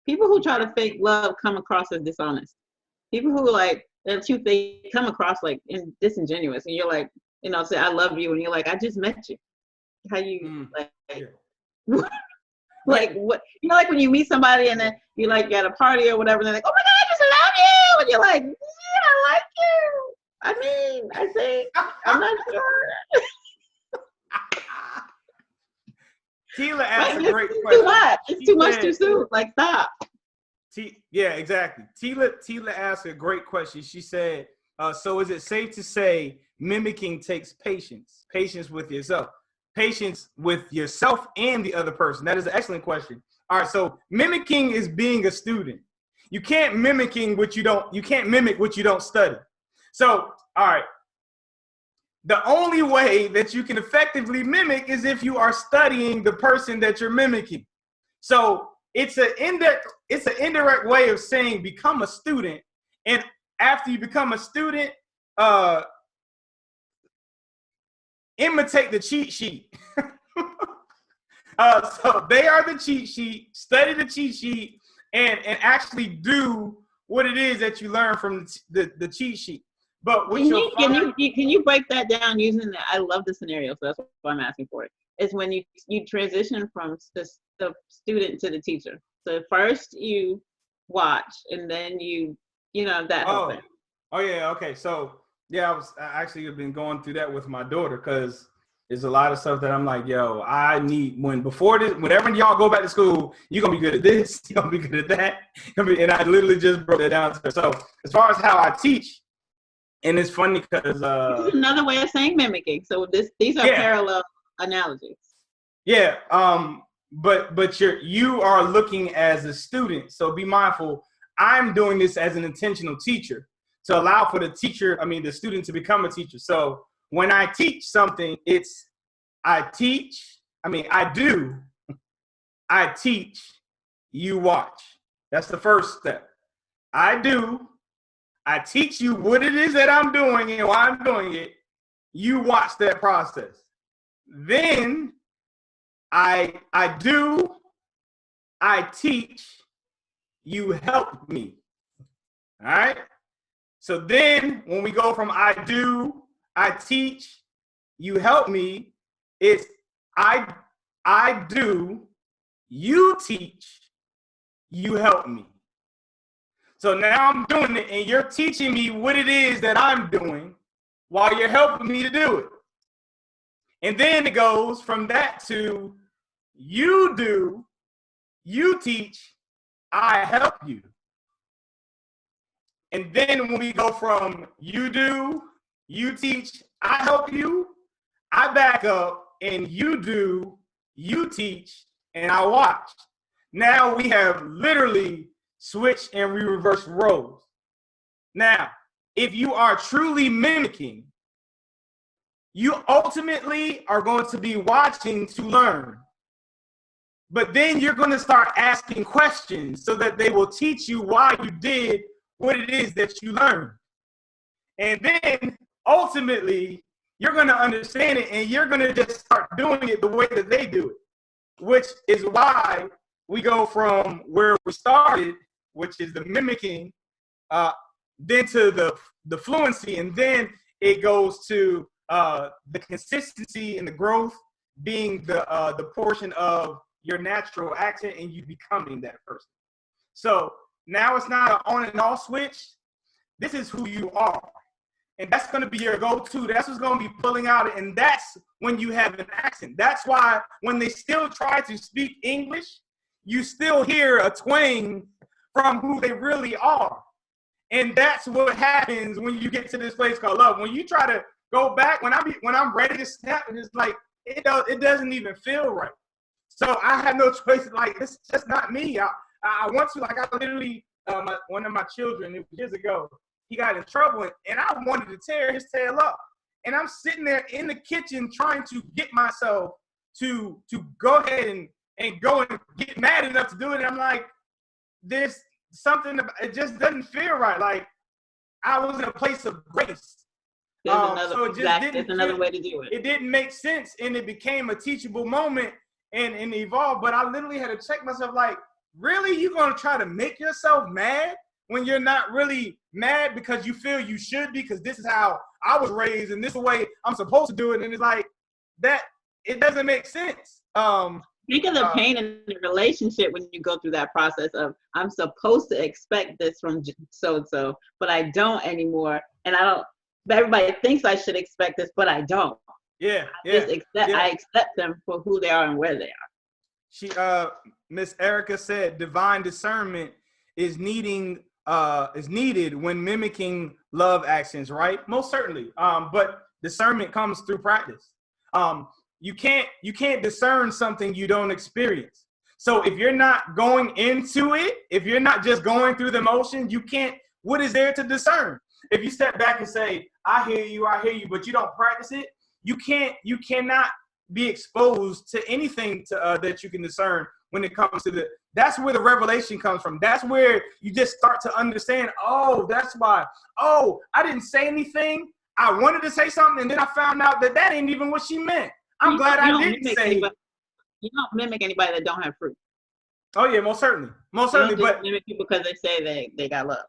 People who try to fake love come across as dishonest. People who like the truth, they come across like disingenuous, and you're like, say I love you, and you're like, I just met you. How you like?
Yeah.
Like what? Like when you meet somebody and then you like at a party or whatever, and they're like, oh my God, I just love you, and you're like, yeah, I like you. I mean, I think I'm not sure.
Tila asked a great question.
Too much. It's too much too soon. Like, stop.
Yeah, exactly. Tila asked a great question. She said, so is it safe to say mimicking takes patience? Patience with yourself. Patience with yourself and the other person. That is an excellent question. All right, so mimicking is being a student. You can't mimic what you don't study. So, all right. The only way that you can effectively mimic is if you are studying the person that you're mimicking. So it's an indirect way of saying become a student. And after you become a student, imitate the cheat sheet. So they are the cheat sheet. Study the cheat sheet and actually do what it is that you learn from the cheat sheet. But what
can you break that down using that? I love the scenario, so that's why I'm asking for it. Is when you transition from the student to the teacher. So first you watch, and then that whole thing.
Oh yeah, okay. So yeah, I actually have been going through that with my daughter because there's a lot of stuff that I'm like, yo, I need whenever y'all go back to school, you're gonna be good at this, you're gonna be good at that. And I literally just broke that down to her. So as far as how I teach. And it's funny because
this is another way of saying mimicking. So these are parallel analogies.
Yeah. But you are looking as a student. So be mindful. I'm doing this as an intentional teacher to allow for the student to become a teacher. So when I teach something, I teach, you watch. That's the first step. I teach you what it is that I'm doing and why I'm doing it. You watch that process. Then I teach, you help me. All right? So then when we go from I teach, you help me, it's I do, you teach, you help me. So now I'm doing it, and you're teaching me what it is that I'm doing while you're helping me to do it. And then it goes from that to you do, you teach, I help you. And then when we go from you do, you teach, I help you, I back up, and you do, you teach, and I watch. Now we have literally switch and we reverse roles. Now, if you are truly mimicking, you ultimately are going to be watching to learn. But then you're going to start asking questions so that they will teach you why you did what it is that you learned. And then ultimately, you're going to understand it and you're going to just start doing it the way that they do it, which is why we go from where we started, which is the mimicking, then to the fluency, and then it goes to the consistency and the growth being the portion of your natural accent and you becoming that person. So now it's not an on and off switch. This is who you are. And that's going to be your go-to. That's what's going to be pulling out. And that's when you have an accent. That's why when they still try to speak English, you still hear a twang from who they really are. And that's what happens when you get to this place called love. When you try to go back, when I'm ready to snap, and it's like it doesn't even feel right. So I had no choice. Like, it's just not me. I want to, like, I literally one of my children, it was years ago, he got in trouble, and I wanted to tear his tail up. And I'm sitting there in the kitchen trying to get myself to go ahead and go and get mad enough to do it. And I'm like, there's something about, it just doesn't feel right. Like I was in a place of grace. So it just didn't. There's
another way to do it.
It didn't make sense, and it became a teachable moment and evolved. But I literally had to check myself, like, really, you gonna try to make yourself mad when you're not really mad because you feel you should be, because this is how I was raised and this is the way I'm supposed to do it, and it's like that. It doesn't make sense.
Think of the pain in the relationship when you go through that process of, I'm supposed to expect this from so-and-so, but I don't anymore. And I don't, but everybody thinks I should expect this, but I don't.
Yeah,
I accept them for who they are and where they are.
She, Miss Erica said, divine discernment is needed when mimicking love actions, right? Most certainly. But discernment comes through practice. You can't discern something you don't experience. So if you're not going into it, if you're not just going through the motion, you can't, what is there to discern? If you step back and say, I hear you, but you don't practice it, you cannot be exposed to anything that you can discern when it comes to that's where the revelation comes from. That's where you just start to understand, oh, that's why, oh, I didn't say anything. I wanted to say something, and then I found out that ain't even what she meant. I'm glad I didn't say.
You don't mimic anybody that don't have fruit.
Oh yeah, most certainly.
But mimic people because they say they got love.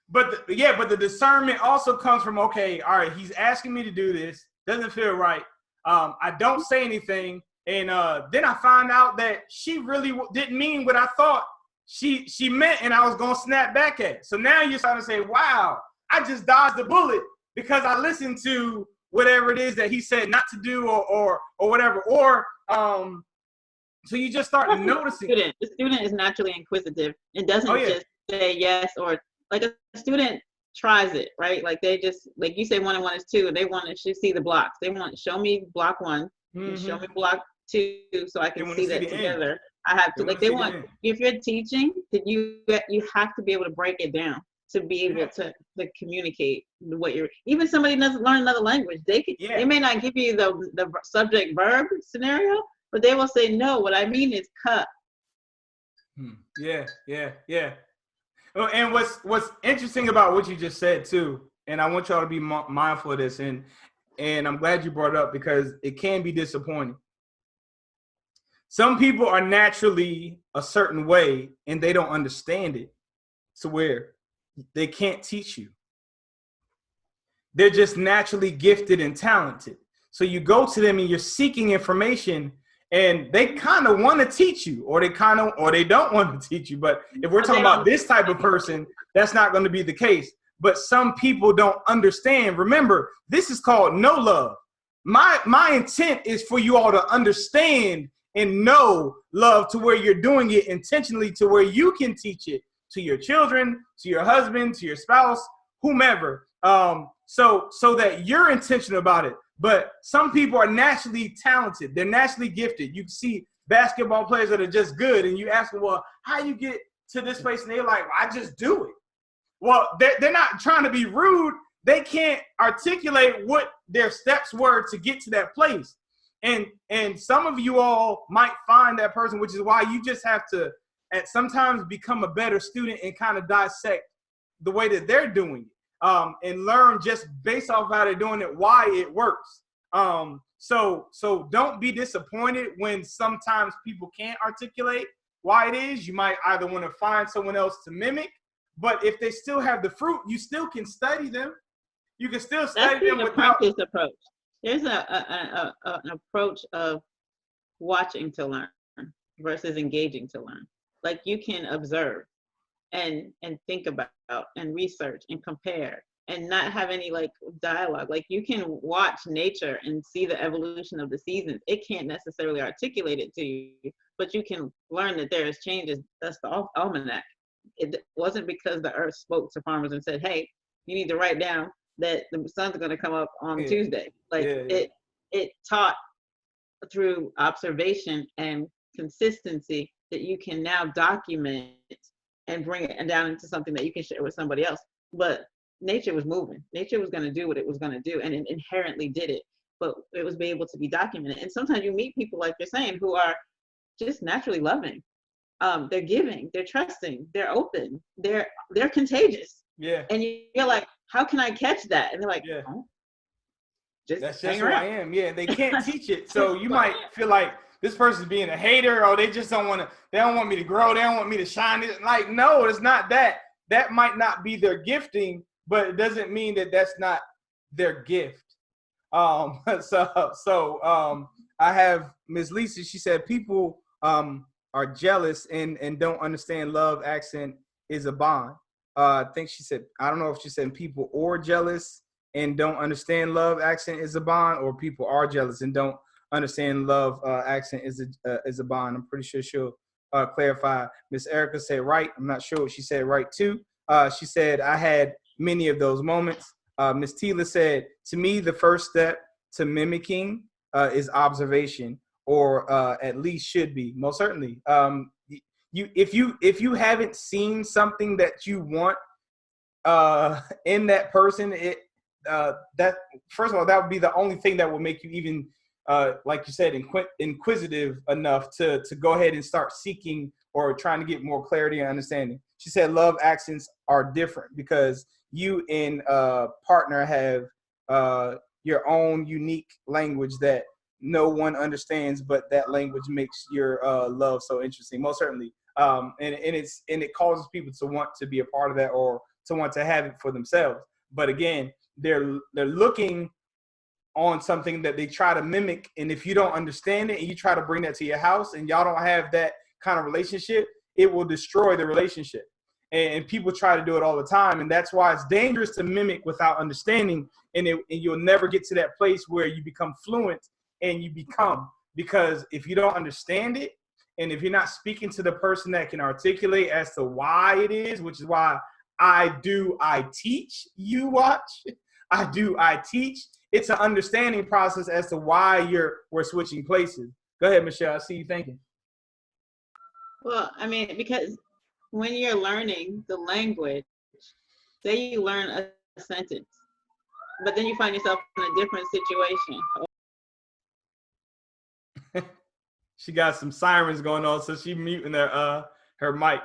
But the discernment also comes from, okay, all right, he's asking me to do this, doesn't feel right. I don't say anything, and then I find out that she really didn't mean what I thought she meant, and I was gonna snap back at it. So now you're starting to say, wow, I just dodged a bullet because I listened to whatever it is that he said not to do or whatever. Or so you just start noticing.
The student is naturally inquisitive and doesn't just say yes, or like a student tries it, right? Like they just, like you say 1 and 1 is 2, and they want to see the blocks. They want, show me block 1, and show me block 2 so I can see that together. I have to, like they want, if you're teaching, then you have to be able to break it down to be able to communicate what you're, even somebody doesn't learn another language, they may not give you the subject verb scenario, but they will say, no, what I mean is cut.
Yeah. Oh, and what's interesting about what you just said too, and I want y'all to be mindful of this, and I'm glad you brought it up because it can be disappointing. Some people are naturally a certain way and they don't understand it to where they can't teach you. They're just naturally gifted and talented. So you go to them and you're seeking information, and they kind of want to teach you, or they don't want to teach you. But if we're talking about this type of person, that's not going to be the case. But some people don't understand. Remember, this is called no love. My intent is for you all to understand and know love to where you're doing it intentionally, to where you can teach it to your children, to your husband, to your spouse, whomever. So that you're intentional about it. But some people are naturally talented. They're naturally gifted. You can see basketball players that are just good, and you ask them, well, how you get to this place? And they're like, well, I just do it. Well, they're not trying to be rude. They can't articulate what their steps were to get to that place. And some of you all might find that person, which is why you just have to at sometimes become a better student and kind of dissect the way that they're doing it. And learn just based off how they're doing it, why it works. So don't be disappointed when sometimes people can't articulate why it is. You might either want to find someone else to mimic, but if they still have the fruit, you still can study them. You can still study them without
practice approach. There's an approach of watching to learn versus engaging to learn. Like you can observe and think about and research and compare and not have any like dialogue. Like you can watch nature and see the evolution of the seasons. It can't necessarily articulate it to you, but you can learn that there is changes. That's the almanac. It wasn't because the earth spoke to farmers and said, hey, you need to write down that the sun's going to come up on Tuesday. Like it taught through observation and consistency that you can now document and bring it down into something that you can share with somebody else. But nature was moving. Nature was going to do what it was going to do, and it inherently did it. But it was be able to be documented. And sometimes you meet people like you're saying who are just naturally loving. They're giving, they're trusting, they're open, they're contagious.
Yeah.
And you're like, how can I catch that? And they're like,
Yeah.
oh,
That's
hang
just who I
around.
am. Yeah, they can't teach it. So you might feel like this person's being a hater, or they just don't want to. They don't want me to grow. They don't want me to shine. Like, no, it's not that. That might not be their gifting, but it doesn't mean that that's not their gift. I have Miss Lisa. She said people are jealous and don't understand love accent is a bond. I think she said, I don't know if she said people or jealous and don't understand love accent is a bond, or people are jealous and don't understand love accent is a bond. I'm pretty sure she'll clarify. Miss Erica said right. I'm not sure what she said right too. She said I had many of those moments. Miss Tila said, to me, the first step to mimicking is observation, or at least should be. Most certainly. If you haven't seen something that you want in that person, that first of all, that would be the only thing that will make you even like you said, inquisitive enough to go ahead and start seeking or trying to get more clarity and understanding. She said love accents are different because you and partner have your own unique language that no one understands, but that language makes your love so interesting. Most certainly. And it causes people to want to be a part of that, or to want to have it for themselves. But again, they're looking on something that they try to mimic, and if you don't understand it and you try to bring that to your house and y'all don't have that kind of relationship, it will destroy the relationship. And people try to do it all the time, and that's why it's dangerous to mimic without understanding, and you'll never get to that place where you become fluent and you become, because if you don't understand it, and if you're not speaking to the person that can articulate as to why it is, which is why I teach, you watch, I teach. It's an understanding process as to why we're switching places. Go ahead, Michelle. I see you thinking.
Well, I mean, because when you're learning the language, say you learn a sentence, but then you find yourself in a different situation.
She got some sirens going on, so she's muting her mic.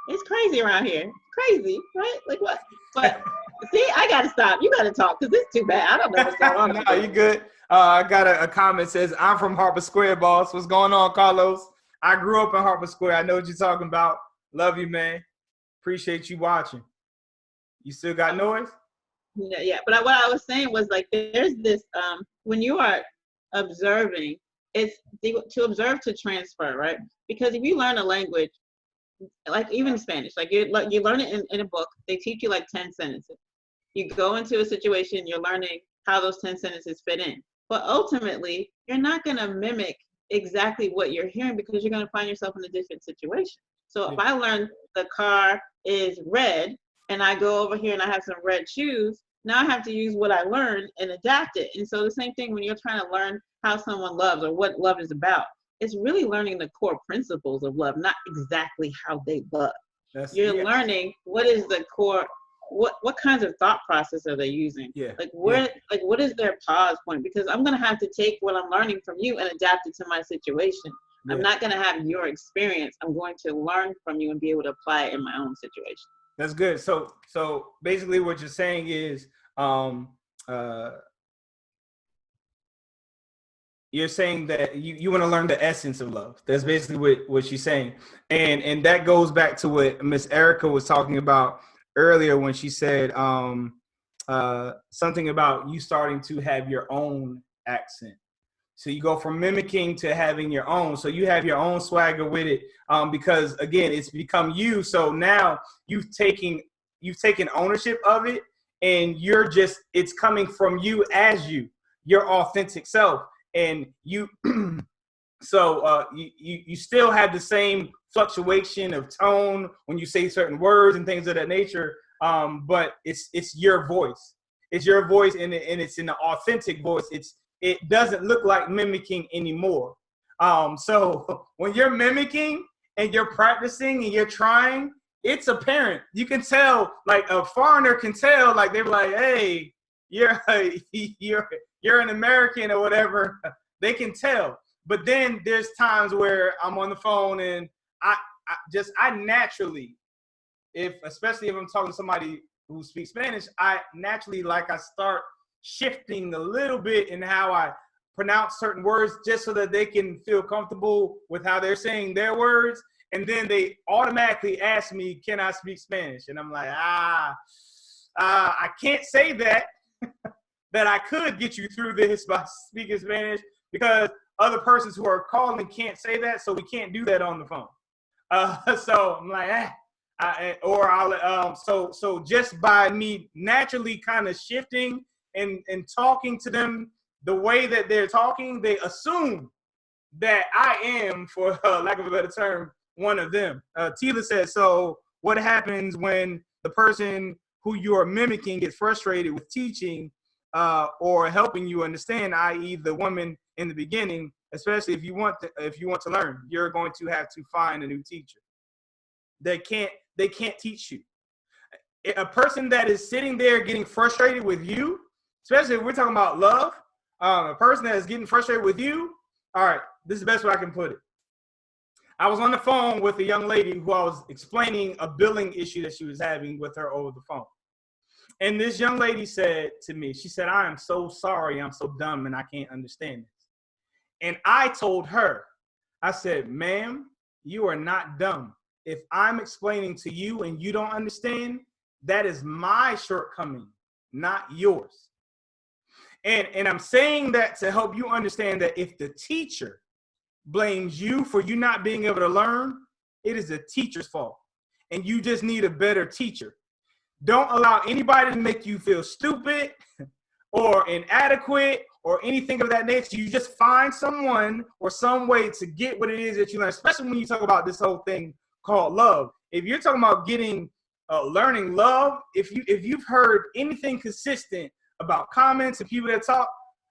It's crazy around here. Crazy, right? Like what? But see, I gotta stop. You gotta talk because it's too bad. I don't know what's going on.
No, you good. I got a comment says, I'm from Harper Square, boss. What's going on, Carlos? I grew up in Harper Square. I know what you're talking about. Love you, man. Appreciate you watching. You still got noise?
Yeah. But what I was saying was, like, there's this when you are observing, it's to observe to transfer, right? Because if you learn a language, like even Spanish, like you learn it in a book, they teach you like 10 sentences. You go into a situation, you're learning how those 10 sentences fit in. But ultimately, you're not going to mimic exactly what you're hearing, because you're going to find yourself in a different situation. So if I learn the car is red and I go over here and I have some red shoes, now I have to use what I learned and adapt it. And so the same thing when you're trying to learn how someone loves or what love is about. It's really learning the core principles of love, not exactly how they love. You're learning what is the core, what kinds of thought process are they using?
Yeah.
Like what is their pause point? Because I'm gonna have to take what I'm learning from you and adapt it to my situation. Yeah. I'm not gonna have your experience. I'm going to learn from you and be able to apply it in my own situation.
That's good. So basically what you're saying is you're saying that you want to learn the essence of love. That's basically what she's saying. And that goes back to what Miss Erica was talking about earlier when she said something about you starting to have your own accent. So you go from mimicking to having your own. So you have your own swagger with it, because again, it's become you. So now you've taken ownership of it, and it's coming from you as your authentic self. And you you still have the same fluctuation of tone when you say certain words and things of that nature, but it's your voice. It's your voice, and it's in an authentic voice. It doesn't look like mimicking anymore. So when you're mimicking and you're practicing and you're trying, it's apparent. You can tell, like a foreigner can tell, like they're like, hey, you're you're an American or whatever. They can tell. But then there's times where I'm on the phone and I naturally, especially if I'm talking to somebody who speaks Spanish, I naturally I start shifting a little bit in how I pronounce certain words just so that they can feel comfortable with how they're saying their words. And then they automatically ask me, can I speak Spanish? And I'm like, I can't say that, that I could get you through this by speaking Spanish because other persons who are calling can't say that. So we can't do that on the phone. So I'm like, so just by me naturally kind of shifting and talking to them the way that they're talking, they assume that I am, for lack of a better term, one of them. Tila said, so what happens when the person who you are mimicking gets frustrated with teaching or helping you understand, i.e. the woman in the beginning, especially if you want to learn, you're going to have to find a new teacher. They can't teach you. A person that is sitting there getting frustrated with you, especially if we're talking about love, a person that is getting frustrated with you, all right, this is the best way I can put it. I was on the phone with a young lady who I was explaining a billing issue that she was having with her over the phone. And this young lady said to me, she said, I am so sorry, I'm so dumb, and I can't understand this. And I told her, I said, ma'am, you are not dumb. If I'm explaining to you and you don't understand, that is my shortcoming, not yours. And I'm saying that to help you understand that if the teacher blames you for you not being able to learn, it is the teacher's fault. And you just need a better teacher. Don't allow anybody to make you feel stupid or inadequate or anything of that nature. You just find someone or some way to get what it is that you learn, especially when you talk about this whole thing called love. If you're talking about learning love, if you've heard anything consistent about comments and people that talk,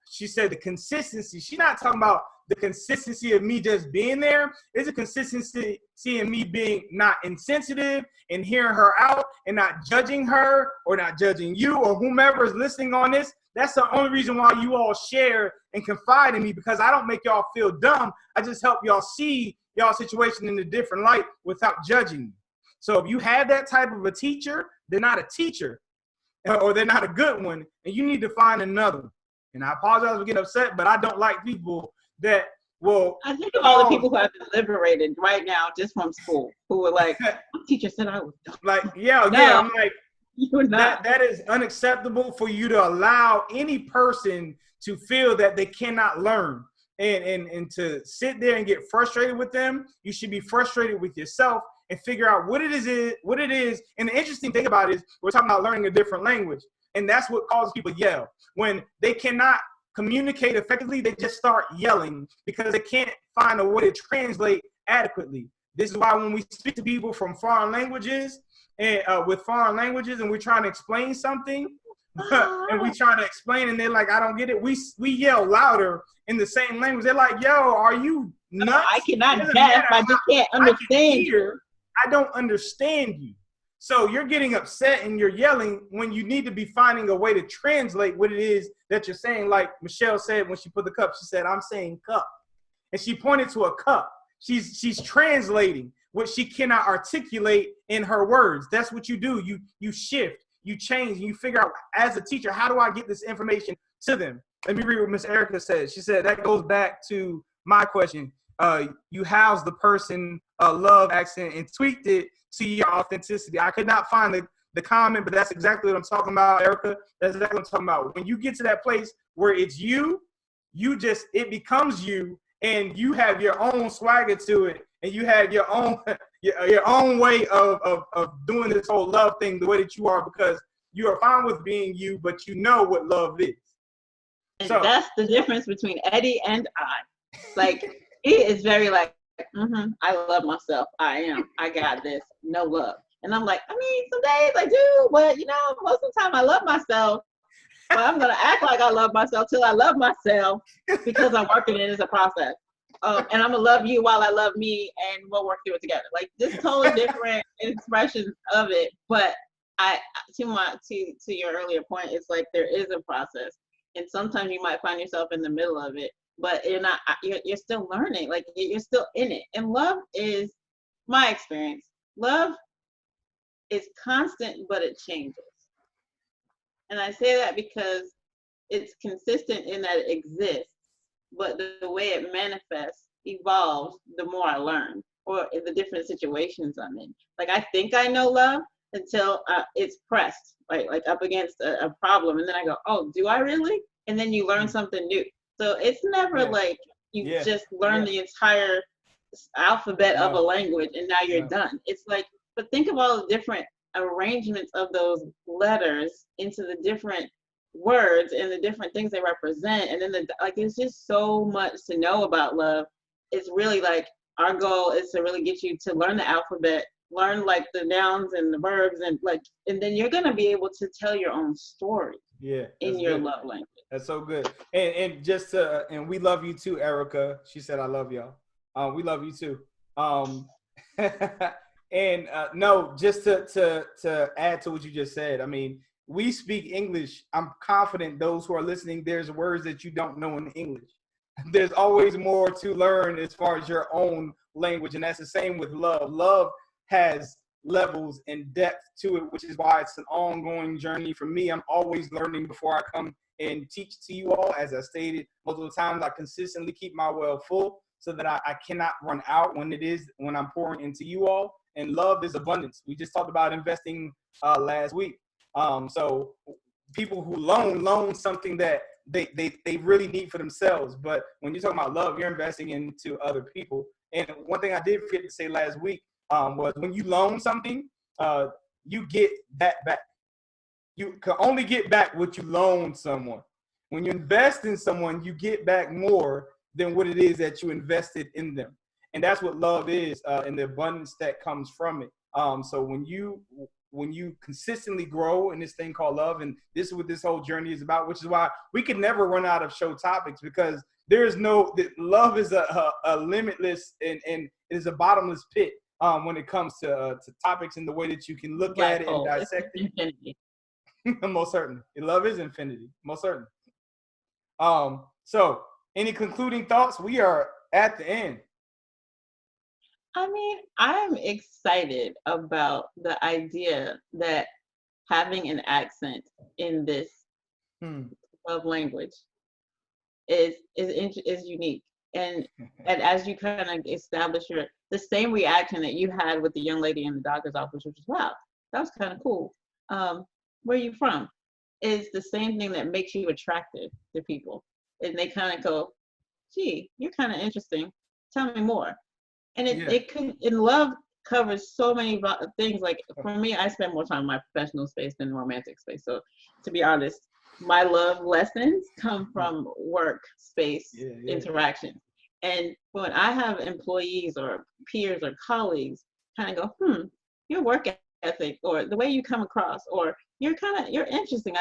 she said the consistency. She's not talking about the consistency of me just being there. It's a consistency in me being not insensitive and hearing her out and not judging her or not judging you or whomever is listening on this. That's the only reason why you all share and confide in me, because I don't make y'all feel dumb. I just help y'all see y'all situation in a different light without judging you. So if you have that type of a teacher, they're not a teacher or they're not a good one, and you need to find another one. And I apologize for getting upset, but I don't like people that will.
I think of all the people who have been liberated right now just from school, who were like, my teacher said I was dumb.
Like, yeah, I'm like,
you're not.
That is unacceptable for you to allow any person to feel that they cannot learn and to sit there and get frustrated with them. You should be frustrated with yourself and figure out what it is. And the interesting thing about it is we're talking about learning a different language. And that's what causes people to yell. When they cannot communicate effectively, they just start yelling because they can't find a way to translate adequately. This is why when we speak to people from foreign languages and with foreign languages and we're trying to explain something and we try to explain and they're like, I don't get it. We yell louder in the same language. They're like, yo, are you nuts?
I cannot guess. I just can't understand you.
I don't understand you. So you're getting upset and you're yelling when you need to be finding a way to translate what it is that you're saying. Like Michelle said when she put the cup, she said, I'm saying cup. And she pointed to a cup. She's translating what she cannot articulate in her words. That's what you do. You shift, you change, and you figure out as a teacher, how do I get this information to them? Let me read what Miss Erica said. She said, that goes back to my question. You housed the person love accent and tweaked it to your authenticity. I could not find the comment, but that's exactly what I'm talking about, Erica. That's exactly what I'm talking about. When you get to that place where it's you it becomes you, and you have your own swagger to it, and you have your own your own way of doing this whole love thing the way that you are, because you are fine with being you, but you know what love is.
And so that's the difference between Eddie and I. Like, he is very like, I love myself. I got this. No love. And I'm like, I mean, some days I do, but most of the time I love myself. But I'm gonna act like I love myself till I love myself, because I'm working it as a process. and I'm gonna love you while I love me, and we'll work through it together. Like just totally different expressions of it. But I, to your earlier point, it's like there is a process, and sometimes you might find yourself in the middle of it, but you're not. You're still learning. Like you're still in it. And love is my experience. Love is constant, but it changes. And I say that because it's consistent in that it exists, but the way it manifests evolves the more I learn or in the different situations I'm in. Like I think I know love until it's pressed, like up against a problem, and then I go, oh, do I really? And then you learn something new. So it's never like you just learn the entire alphabet of a language and now you're done. It's like, but think of all the different arrangements of those letters into the different words and the different things they represent, and then like there's just so much to know about love. It's really like our goal is to really get you to learn the alphabet, learn like the nouns and the verbs, and like, and then you're gonna be able to tell your own story in your love language.
That's so good. And just to, and we love you too, Erica. She said I love y'all. We love you too. And no, just to add to what you just said, I mean, we speak English. I'm confident those who are listening, there's words that you don't know in English. There's always more to learn as far as your own language. And that's the same with love. Love has levels and depth to it, which is why it's an ongoing journey for me. I'm always learning before I come and teach to you all. As I stated multiple times, I consistently keep my well full so that I cannot run out when I'm pouring into you all. And love is abundance. We just talked about investing last week. So people who loan something that they really need for themselves. But when you're talking about love, you're investing into other people. And one thing I did forget to say last week was when you loan something, you get that back. You can only get back what you loan someone. When you invest in someone, you get back more than what it is that you invested in them. And that's what love is, and the abundance that comes from it. So when you consistently grow in this thing called love, and this is what this whole journey is about, which is why we can never run out of show topics, because there is love is a limitless and it is a bottomless pit when it comes to topics and the way that you can look at it and dissect it. Most certainly. Love is infinity. Most certainly. So any concluding thoughts? We are at the end.
I mean, I'm excited about the idea that having an accent in this love language is unique. And as you kind of establish the same reaction that you had with the young lady in the doctor's office, which is, wow, that was kind of cool. Where are you from? Is the same thing that makes you attractive to people. And they kind of go, gee, you're kind of interesting. Tell me more. And love covers so many things. Like for me, I spend more time in my professional space than romantic space. So to be honest, my love lessons come from work space interaction. And when I have employees or peers or colleagues kind of go, your work ethic or the way you come across, or you're interesting.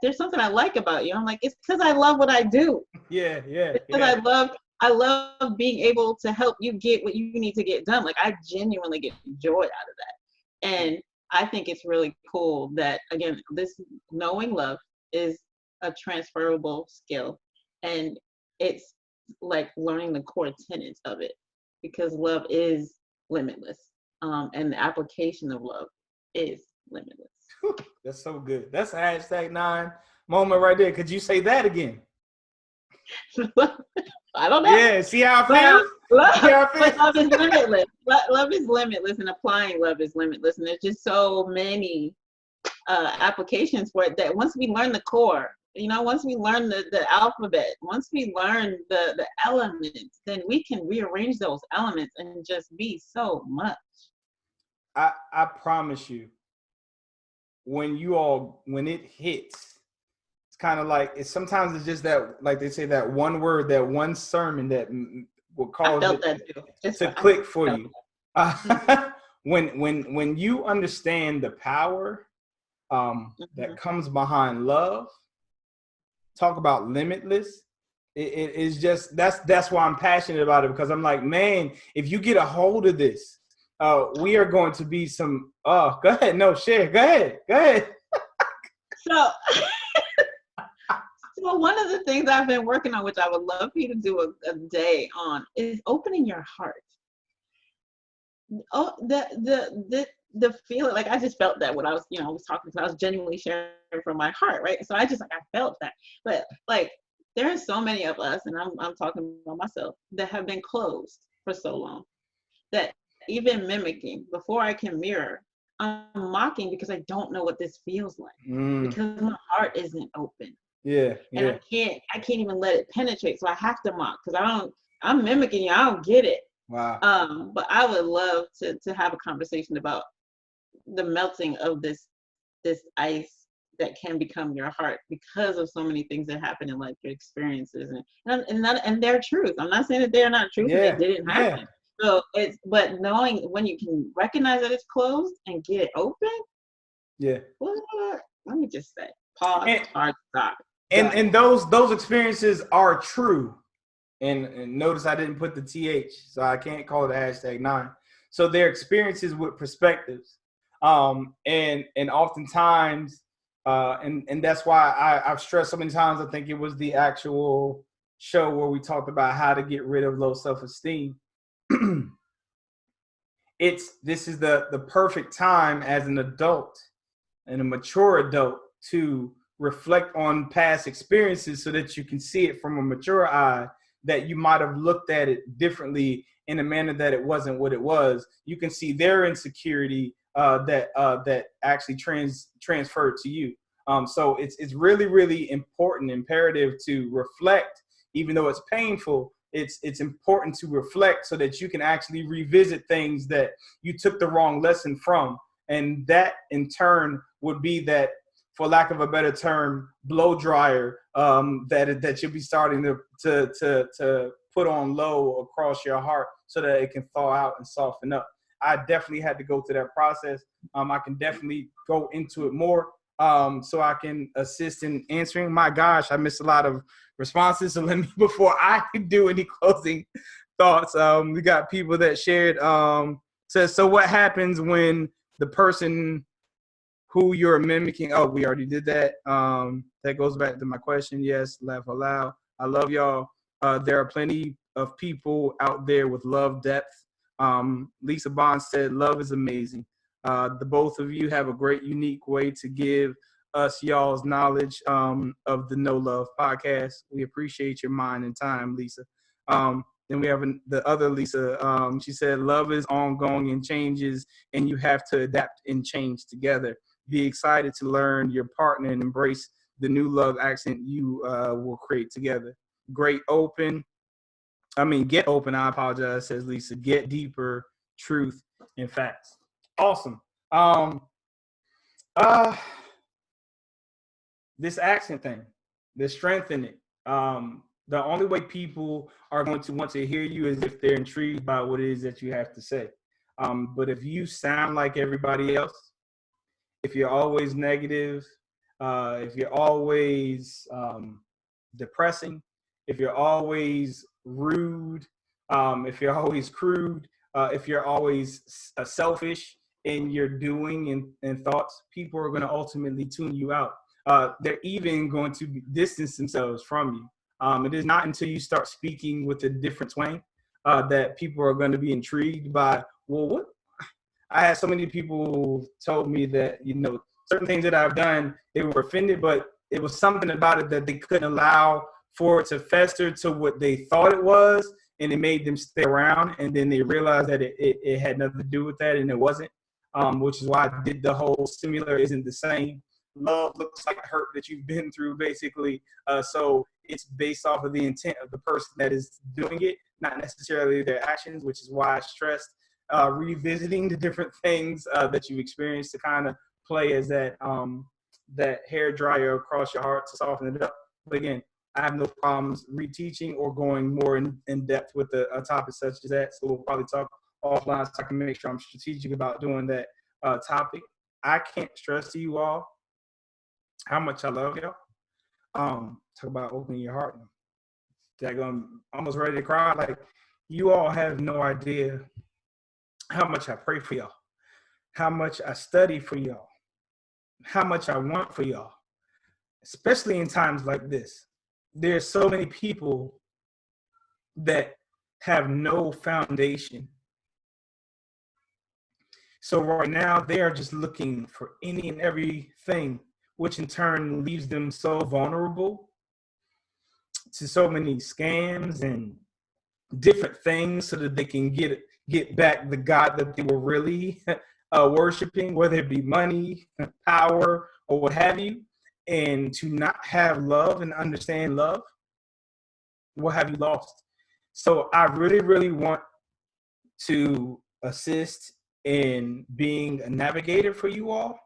There's something I like about you. I'm like, it's because I love what I do. Because I love being able to help you get what you need to get done. Like I genuinely get joy out of that. And I think it's really cool that, again, this knowing love is a transferable skill. And it's like learning the core tenets of it, because love is limitless. And the application of love is limitless.
That's so good. That's a #9 moment right there. Could you say that again?
I don't know.
Yeah, see how I feel?
Love is limitless. Love is limitless, and applying love is limitless. And there's just so many applications for it that once we learn the core, once we learn the alphabet, once we learn the elements, then we can rearrange those elements and just be so much.
I promise you, when it hits, kind of like sometimes it's just that, like they say, that one word, that one sermon that will cause it to click for you. When you understand the power that comes behind love, talk about limitless, It is just that's why I'm passionate about it, because I'm like, man, if you get a hold of this, we are going to be some. Oh, go ahead, no share. Go ahead.
So, so one of the things I've been working on, which I would love for you to do a day on, is opening your heart. Oh, the feeling, like I just felt that when I was, I was talking, because I was genuinely sharing from my heart, right? So I just like I felt that, but like there are so many of us, and I'm talking about myself, that have been closed for so long that even mimicking before I can mirror, I'm mocking because I don't know what this feels like, because my heart isn't open.
Yeah,
And
yeah.
I can't even let it penetrate. So I have to mock because I'm mimicking you. I don't get it.
Wow.
But I would love to have a conversation about the melting of this ice that can become your heart because of so many things that happen in life, your experiences, and their truth. I'm not saying that they're not truth and they
Yeah,
didn't
yeah,
happen. So but knowing when you can recognize that it's closed and get it open,
yeah.
well, let me just say, pause,
And
hard stop. Go
and
ahead.
and those experiences are true. And notice I didn't put the TH, so I can't call it #9. So their experiences with perspectives, and oftentimes, and that's why I've stressed so many times. I think it was the actual show where we talked about how to get rid of low self-esteem. This is the perfect time as an adult and a mature adult to reflect on past experiences so that you can see it from a mature eye, that you might have looked at it differently in a manner that it wasn't what it was. You can see their insecurity that actually transferred to you. So it's really, really important, imperative to reflect, even though it's painful. It's important to reflect so that you can actually revisit things that you took the wrong lesson from, and that in turn would be that, for lack of a better term, blow dryer, that you'll be starting to put on low across your heart so that it can thaw out and soften up. I definitely had to go through that process. I can definitely go into it more, so I can assist in answering. My gosh, I missed a lot of responses. So let me, before I do any closing thoughts, we got people that shared. Says, so what happens when the person who you're mimicking? Oh, we already did that. That goes back to my question. Yes, laugh aloud. I love y'all. There are plenty of people out there with love depth. Lisa Bond said, love is amazing. The both of you have a great, unique way to give us y'all's knowledge of the No Love podcast. We appreciate your mind and time, Lisa. Then we have the other Lisa. She said, love is ongoing and changes, and you have to adapt and change together. Be excited to learn your partner and embrace the new love accent you will create together. Great open. Get open. I apologize, says Lisa. Get deeper, truth, and facts. Awesome. Um, uh, this accent thing, the strength in it. The only way people are going to want to hear you is if they're intrigued by what it is that you have to say. But if you sound like everybody else, if you're always negative, if you're always depressing, if you're always rude, if you're always crude, if you're always selfish in your doing and thoughts, people are going to ultimately tune you out. They're even going to distance themselves from you. It is not until you start speaking with a different twang that people are going to be intrigued by, well, what? I had so many people told me that, certain things that I've done, they were offended, but it was something about it that they couldn't allow for it to fester to what they thought it was, and it made them stay around. And then they realized that it had nothing to do with that, and it wasn't, which is why I did the whole similar isn't the same. Love looks like hurt that you've been through, basically. So it's based off of the intent of the person that is doing it, not necessarily their actions, which is why I stressed revisiting the different things that you've experienced to kind of play as that hair dryer across your heart to soften it up. But again, I have no problems reteaching or going more in depth with a topic such as that. So we'll probably talk offline so I can make sure I'm strategic about doing that topic. I can't stress to you all how much I love y'all. Talk about opening your heart. I'm almost ready to cry. Like, you all have no idea how much I pray for y'all, how much I study for y'all, how much I want for y'all, especially in times like this. There's so many people that have no foundation. So right now they are just looking for any and everything, which in turn leaves them so vulnerable to so many scams and different things so that they can get back the God that they were really worshiping, whether it be money, power, or what have you. And to not have love and understand love, what have you lost? So I really, really want to assist in being a navigator for you all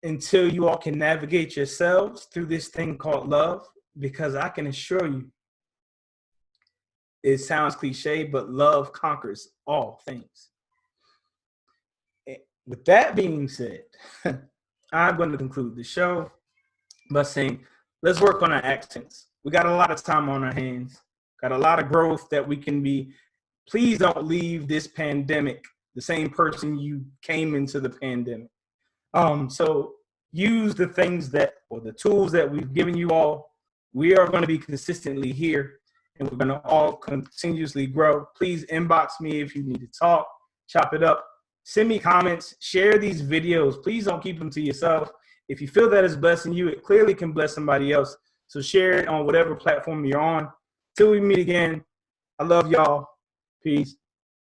until you all can navigate yourselves through this thing called love, because I can assure you, it sounds cliche, but love conquers all things. With that being said, I'm going to conclude the show by saying, let's work on our accents. We got a lot of time on our hands, got a lot of growth that we can be. Please don't leave this pandemic the same person you came into the pandemic. So use the things that, or the tools that we've given you all. We are going to be consistently here, and we're going to all continuously grow. Please inbox me if you need to talk, chop it up, send me comments, share these videos. Please don't keep them to yourself. If you feel that it's blessing you, it clearly can bless somebody else. So share it on whatever platform you're on. Till we meet again, I love y'all. Peace.